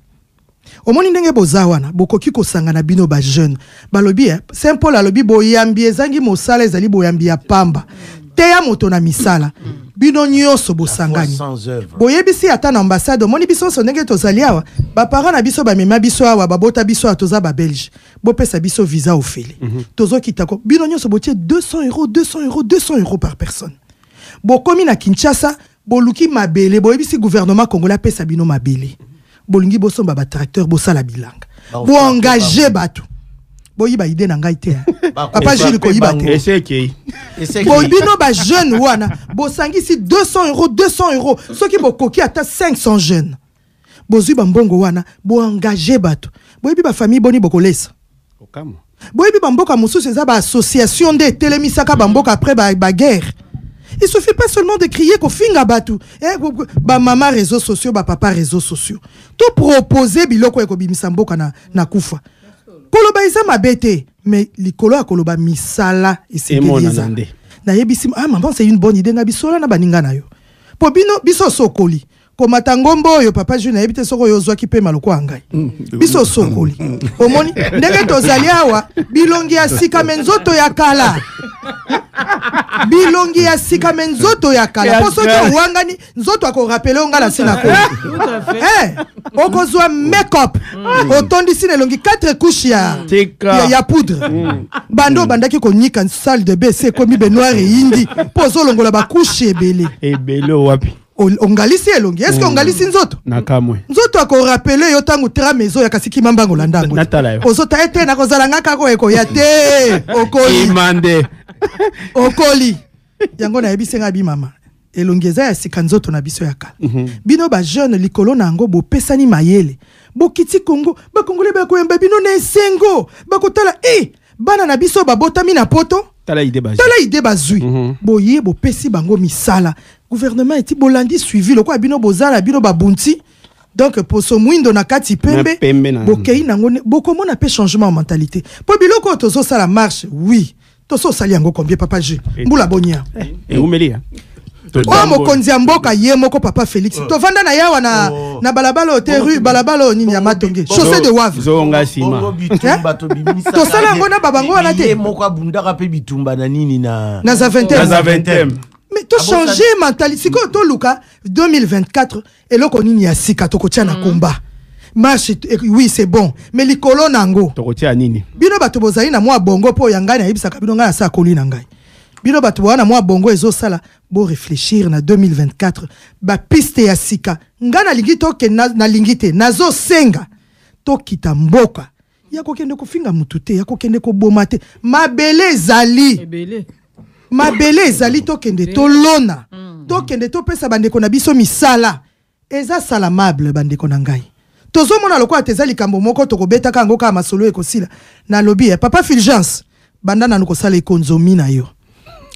S7: Omoni ndenge boza wana bokoki kosanga na bino ba jeune. Ba lobi Saint Paul alobi boyambi ezangi mosala ezali boyambi ya pamba. Teya moto na misala. Bino nyonso bosangani. Boyebisi ata na ambassade omoni biso sonenge tozali awa. Ba parents na biso ba mema biso awa babota biso atoza ba Belge. Bo pesa biso visa ofele. Tozo kitako bino nyonso botie 200 € par personne. Bokomi na Kinshasa boluki mabele boyebisi gouvernement congolais pesa bino mabele. Bolingi bosomba ba tracteur bosala bilanga. Bo engager bato. Boyiba ide na ngai te. Papa Jules ko yiba te.
S9: Eseki.
S7: Bino ba jeune wana, bosangisi 200 €. Soki bokoki ata 500 jeunes. Bozui ba mbongo wana, bo engager bato. Boyibi ba famille boni bokolesa.
S9: Okamo.
S7: Boyibi ba mboka mususu eza ba association de telemisaka ba mboka après ba guerre. Il suffit pas seulement de crier ko finga batu. Ba mama réseaux sociaux, ba papa réseaux sociaux. Tout proposer biloko eko bimisa mboka na kufa. Koloba isa mabete, mais likolo akoloba misala esekeliza. Na yebisi maman c'est une bonne idée na bisola na baninga na yo. Po bino biso sokoli. Komata ngombo yo papa Jules na yebite soko yo zwa kipe maloko angai. Biso sokoli. Omoni ndenge tozali awa bilongi ya sika menzoto ya kala. Bilongi ya sika menzoto ya kala. Poso to wangani nzoto ako rappeler ngala sina ko. Okozwa make-up. Otondisi na longi 4 couches ya poudre. Bando bandaki ko nika salle de bain c'est comme Benoît et Indi. Poso longola ba couche ebele.
S9: Ebele wapi?
S7: Ongalisi elongi. Est-ce que ongalisi nzoto?
S9: Nakamwe.
S7: Nzoto ako rappeler yo tangu tra maison ya kasiki mambango landango.
S9: Natala yo.
S7: Ozota ete na kozala ngaka ko eko ya te. Okoli.
S9: Imande.
S7: Okoli. Yango na yebisenga bi mama. Elongeza ya sika nzoto na biso ya kala. Bino ba jeune likolo na ngo bo pesani mayele. Bo kiti Congo, ba Congolais ba koyemba bino na esengo. Ba kotala bana na biso ba botami na poto.
S9: Tala ide bazui.
S7: Boye bo pesi bango misala. Gouvernement eti bolandi suivi loko abino bozala bino babunti. Donc pour so mwindo na kati pembe bokei nango bokomona pe changement en mentalité. Po biloko tozo sala marche, oui. Tozo sali yango combien papa Jules. Mbula bonia.
S9: Umelia.
S7: Mokonzi ya mboka ye moko papa Félix. To vanda na yawa na balabala hotel rue balabala nini ya Matonge. Chaussée de Wavre.
S9: Zonga sima.
S7: To sala ngo na babango wana te.
S2: Ye moko abundaka pe bitumba na nini na
S9: Zaventem.
S7: Mais to changer mentalité siko to luka 2024 eloko nini ya sika to kotia na combat. Marche oui c'est bon mais likolo nango
S9: to kotia nini.
S7: Bino bato bozali na mwa bongo po yanga na yebisaka bino nga sa koli na ngai. Bino bato wana mwa bongo ezo sala bo réfléchir na 2024 ba piste ya sika ngana lingi to ke na lingite nazo senga to kita mboka ya kokende ko finga mutute ya kokende ko bomate mabele zali mabele zali to kende to lona to kende to pesa bandeko na biso misala eza salamable bandeko na ngai tozo mona lokwa tezali kambo moko to kobeta kango ka masolo ekosila na lobby papa Fulgence banda na nukosala ekonzomi na yo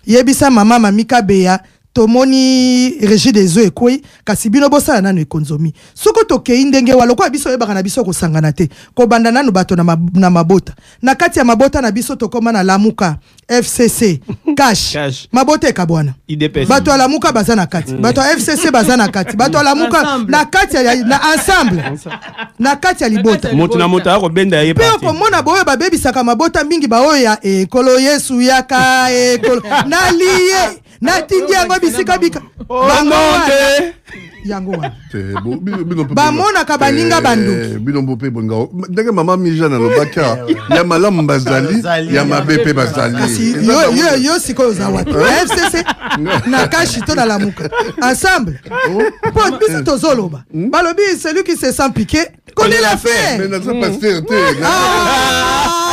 S7: yebisa mama mamika beya tomoni régie des eaux ekoi kasi bino bosala nanu ekonzomi soko tokei ndenge waloko biso yebaka na biso kosangana te ko banda nanu bato na mabota na kati ya mabota na biso tokoma na Lamuka FCC cash mabota ekabwana bato Lamuka baza na kati bato FCC baza na kati bato Lamuka na kati na ensemble na kati ya libota
S9: moto na moto ako benda ye
S7: parti pe ko mona boyo babebisaka mabota mingi baoya ekolo Yesu yaka ekolo na liye na tindi yango bisika bika bango yango wana
S13: bamonaka
S7: baninga bandoki
S13: bino mpe bonga ndenge mama mija na lobaka ya malamu bazali ya mabe mpe bazali
S7: kasi yo sikoyo oza wapi FCC na kashi to na lamuka ensemble po biso tozoloba balobi celui qui se sent piqué connaît la fait
S13: mais naza pasteur te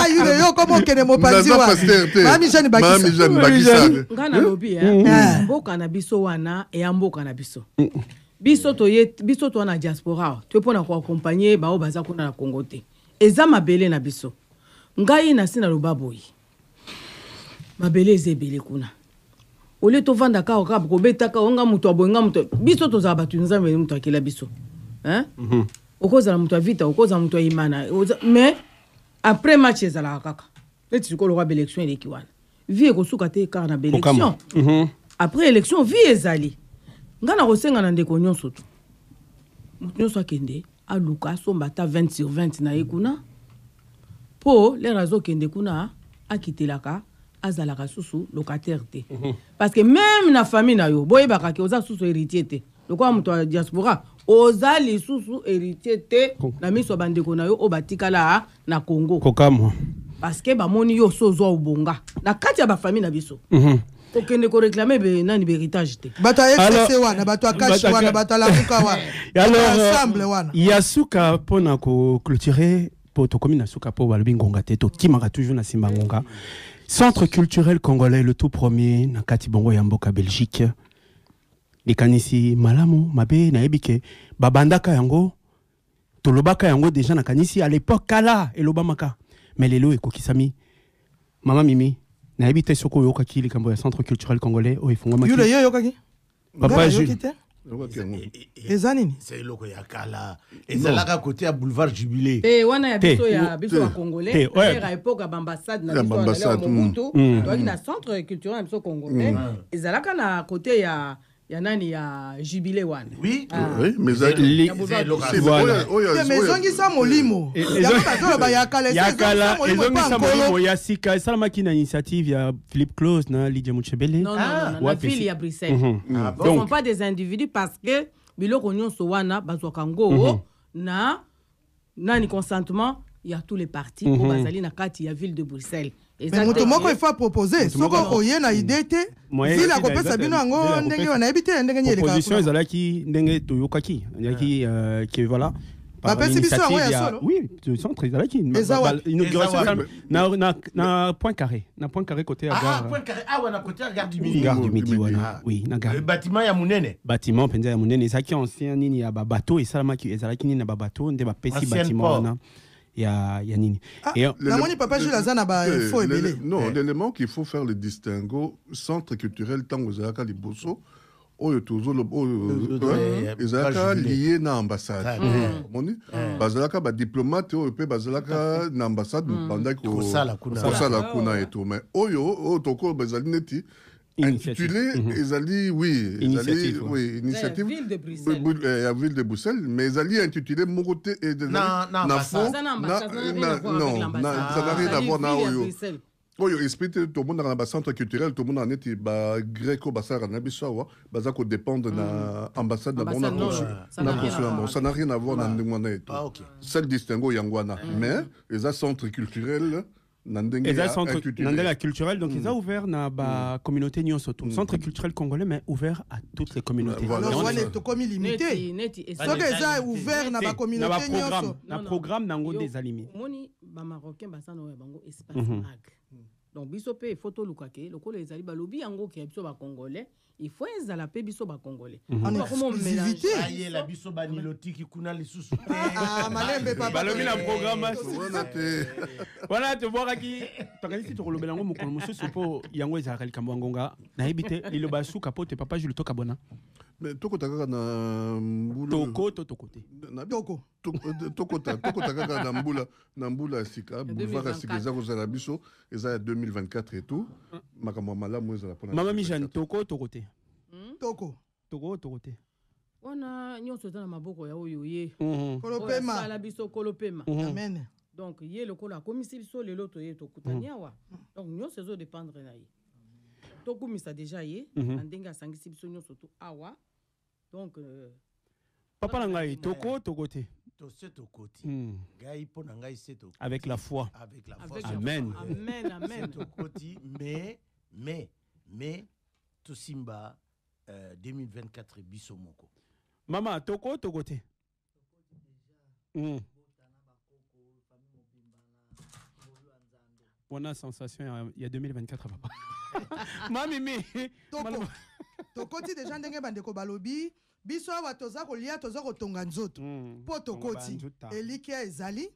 S7: yule yo komo kene mopanzi wa mami jani bakisa
S10: ngana lobi mboka na biso wana e mboka na biso biso to na diaspora to pona ko accompagner ba o baza kuna na Congo te eza mabele na biso ngai na sina lobaboyi mabele ezebele kuna ole to vanda ka ko betaka onga mutu abonga mutu biso to za batu nzambe mutu akela biso okoza la mutu avita okoza mutu imana mais après match ezala kaka eti ko lo élection eleki wana vie ko suka te car na élection après élection vie ezali ngana kosenga na ndeko nyonso tu mutu nyonso akende aluka somba ta 20/20 na ekuna po les razo kende kuna akitelaka azalaka susu locataire te parce que même na famille na yo boyebaka ke oza susu héritier te lokwa mutu ya diaspora oza lisusu héritier te na miso bandeko na yo obatikala na Congo
S9: kokamo
S10: parce que bamoni yo sozo obonga na kati ya ba famille na biso okende ko réclamer be nani héritage te
S7: bato FCC wana bato akashi wana bato la muka wana ensemble wana
S9: yasuka pona ko clôturer po to komina suka po balobi ngonga te to kimaka toujours na simba ngonga Centre culturel congolais le tout premier na kati bongo ya mboka Belgique likanisi malamu mabe na ebike babandaka yango tolobaka yango déjà na kanisi à l'époque kala elobamaka mais lelo ekokisami mama mimi na ebite soko yokaki likambo ya Centre culturel congolais o ifungama
S7: yule yokaki
S9: papa
S7: ezanini
S2: c'est loko ya kala ezalaka côté ya boulevard Jubilé
S10: wana ya biso ya congolais à époque à ambassade na biso na Mobutu donc na Centre culturel biso congolais ezalaka na côté ya nani ya Jubilé wana
S2: oui
S13: mais
S7: ezongisa molimo
S9: ezongisa molimo ya sika esalamaki na initiative ya Philippe Claus na Lydia Muchebele
S10: non la ville ya Bruxelles ce sont pas des individus parce que biloko nyonso wana bazwaka ngo na nani consentement il y a tous les partis pour bazali na kati ya ville de Bruxelles.
S7: Mais mutu moko il faut proposer soko oye na idée te ville a kopesa bino ngo ndenge wana ebite ndenge nyele ka
S9: proposition ezalaki ndenge toyokaki yaki que voilà
S7: oui
S9: le centre ezalaki inauguration na point carré côté à
S2: point carré wana côté à gare du
S9: Midi wana oui na gare
S2: bâtiment ya munene
S9: bâtiment penza ya munene ezaki ancien nini ya babato esalamaki ezalaki nini na babato nde bapesi bâtiment wana ya nini
S7: namoni papa Jules aza na ba info ebele
S13: non l'élément qu'il faut faire le distinguo centre culturel tango ezalaka liboso oyo tozolo ezalaka lié na ambassade moni bazalaka ba diplomate oyo pe bazalaka na ambassade bandaki kosala kuna eto mais oyo toko bazali neti intitulé ezali initiative
S10: ville de
S13: Bruxelles mais ezali intitulé moko te na fond non ça n'a rien à voir na oyo esprit tout le monde dans le centre culturel tout le monde en est ba greco basara na biso wa baza ko dépendre na ambassade na bon ça n'a rien à voir na ndengwana eto seul distinguo yangwana mais les centres culturels
S9: Nandela culturel donc ils ont ouvert na ba communauté nyonso tout centre culturel congolais mais ouvert à toutes les communautés
S7: alors on est comme limité so que ça ouvert na ba communauté nyonso
S9: na programme nango des alimés
S10: moni ba marocain basano ya bango espace mag donc biso pe photo lukake lokolo ezali balobi yango ke biso ba congolais il faut ezala pe biso ba congolais
S7: en exclusivité
S2: aye la biso ba nilotiki kuna lisusu
S7: malembe papa
S9: balobi na programme wana te voir ki takanisi to kolobela ngo mokolo mosusu po yango ezala likambo ngonga na ebite liloba suka po te papa Jules toka bona
S13: mais toko takaka na mbula toko takaka na mbula sika boulevard sika za kozala biso eza ya 2024 et tout makambo malamu ezala pona
S9: mama Mijane toko te
S10: wana nyonso za na maboko ya oyo ye
S7: kolopema
S10: sala biso kolopema
S7: amen
S10: donc ye lokolo akomisi biso lelo to ye tokutania wa donc nyonso ezo dépendre na ye tokumisa déjà ye na ndenge asangisi biso nyonso to awa Donc
S9: papa nangai toko tokote.
S2: To se tokoti. Gai po nangai se tokoti.
S9: Avec la foi.
S2: Avec la foi.
S9: Amen.
S10: Amen, amen.
S2: Tokoti, mais to simba 2024 bisomoko.
S9: Maman toko tokote. Bonne sensation il y a 2024 papa. Mami mais
S7: tokoti déjà ndenge bandeko balobi biso awa toza kolia toza kotonga nzoto po tokoti elikia ezali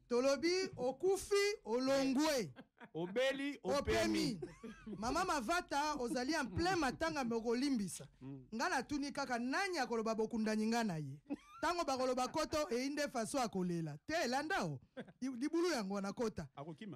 S7: tolobi okufi olongwe
S9: obeli opemi
S7: mama mavata ozali en plein matanga mokolimbisa nga natuni kaka nani akoloba bokundani nga na ye tango bakoloba koto einde faso akolela te elandao libulu yango na kota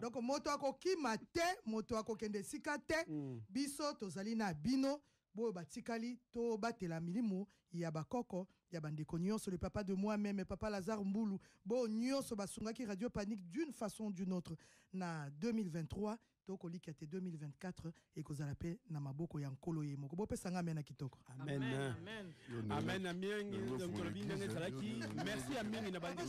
S7: donc moto akokima te moto akokende sika te biso tozali na bino bo batikali to batela milimu ya bakoko ya bandeko nyonso le papa de moi-même papa Lazare Mbulu bo nyonso basungaki Radio Panique d'une façon ou d'une autre na 2023 to kolika te 2024 et kozala pe na maboko ya nkolo ye moko bo pesanga mena kitoko
S9: amen amen amen amen donc merci à mingi na bandi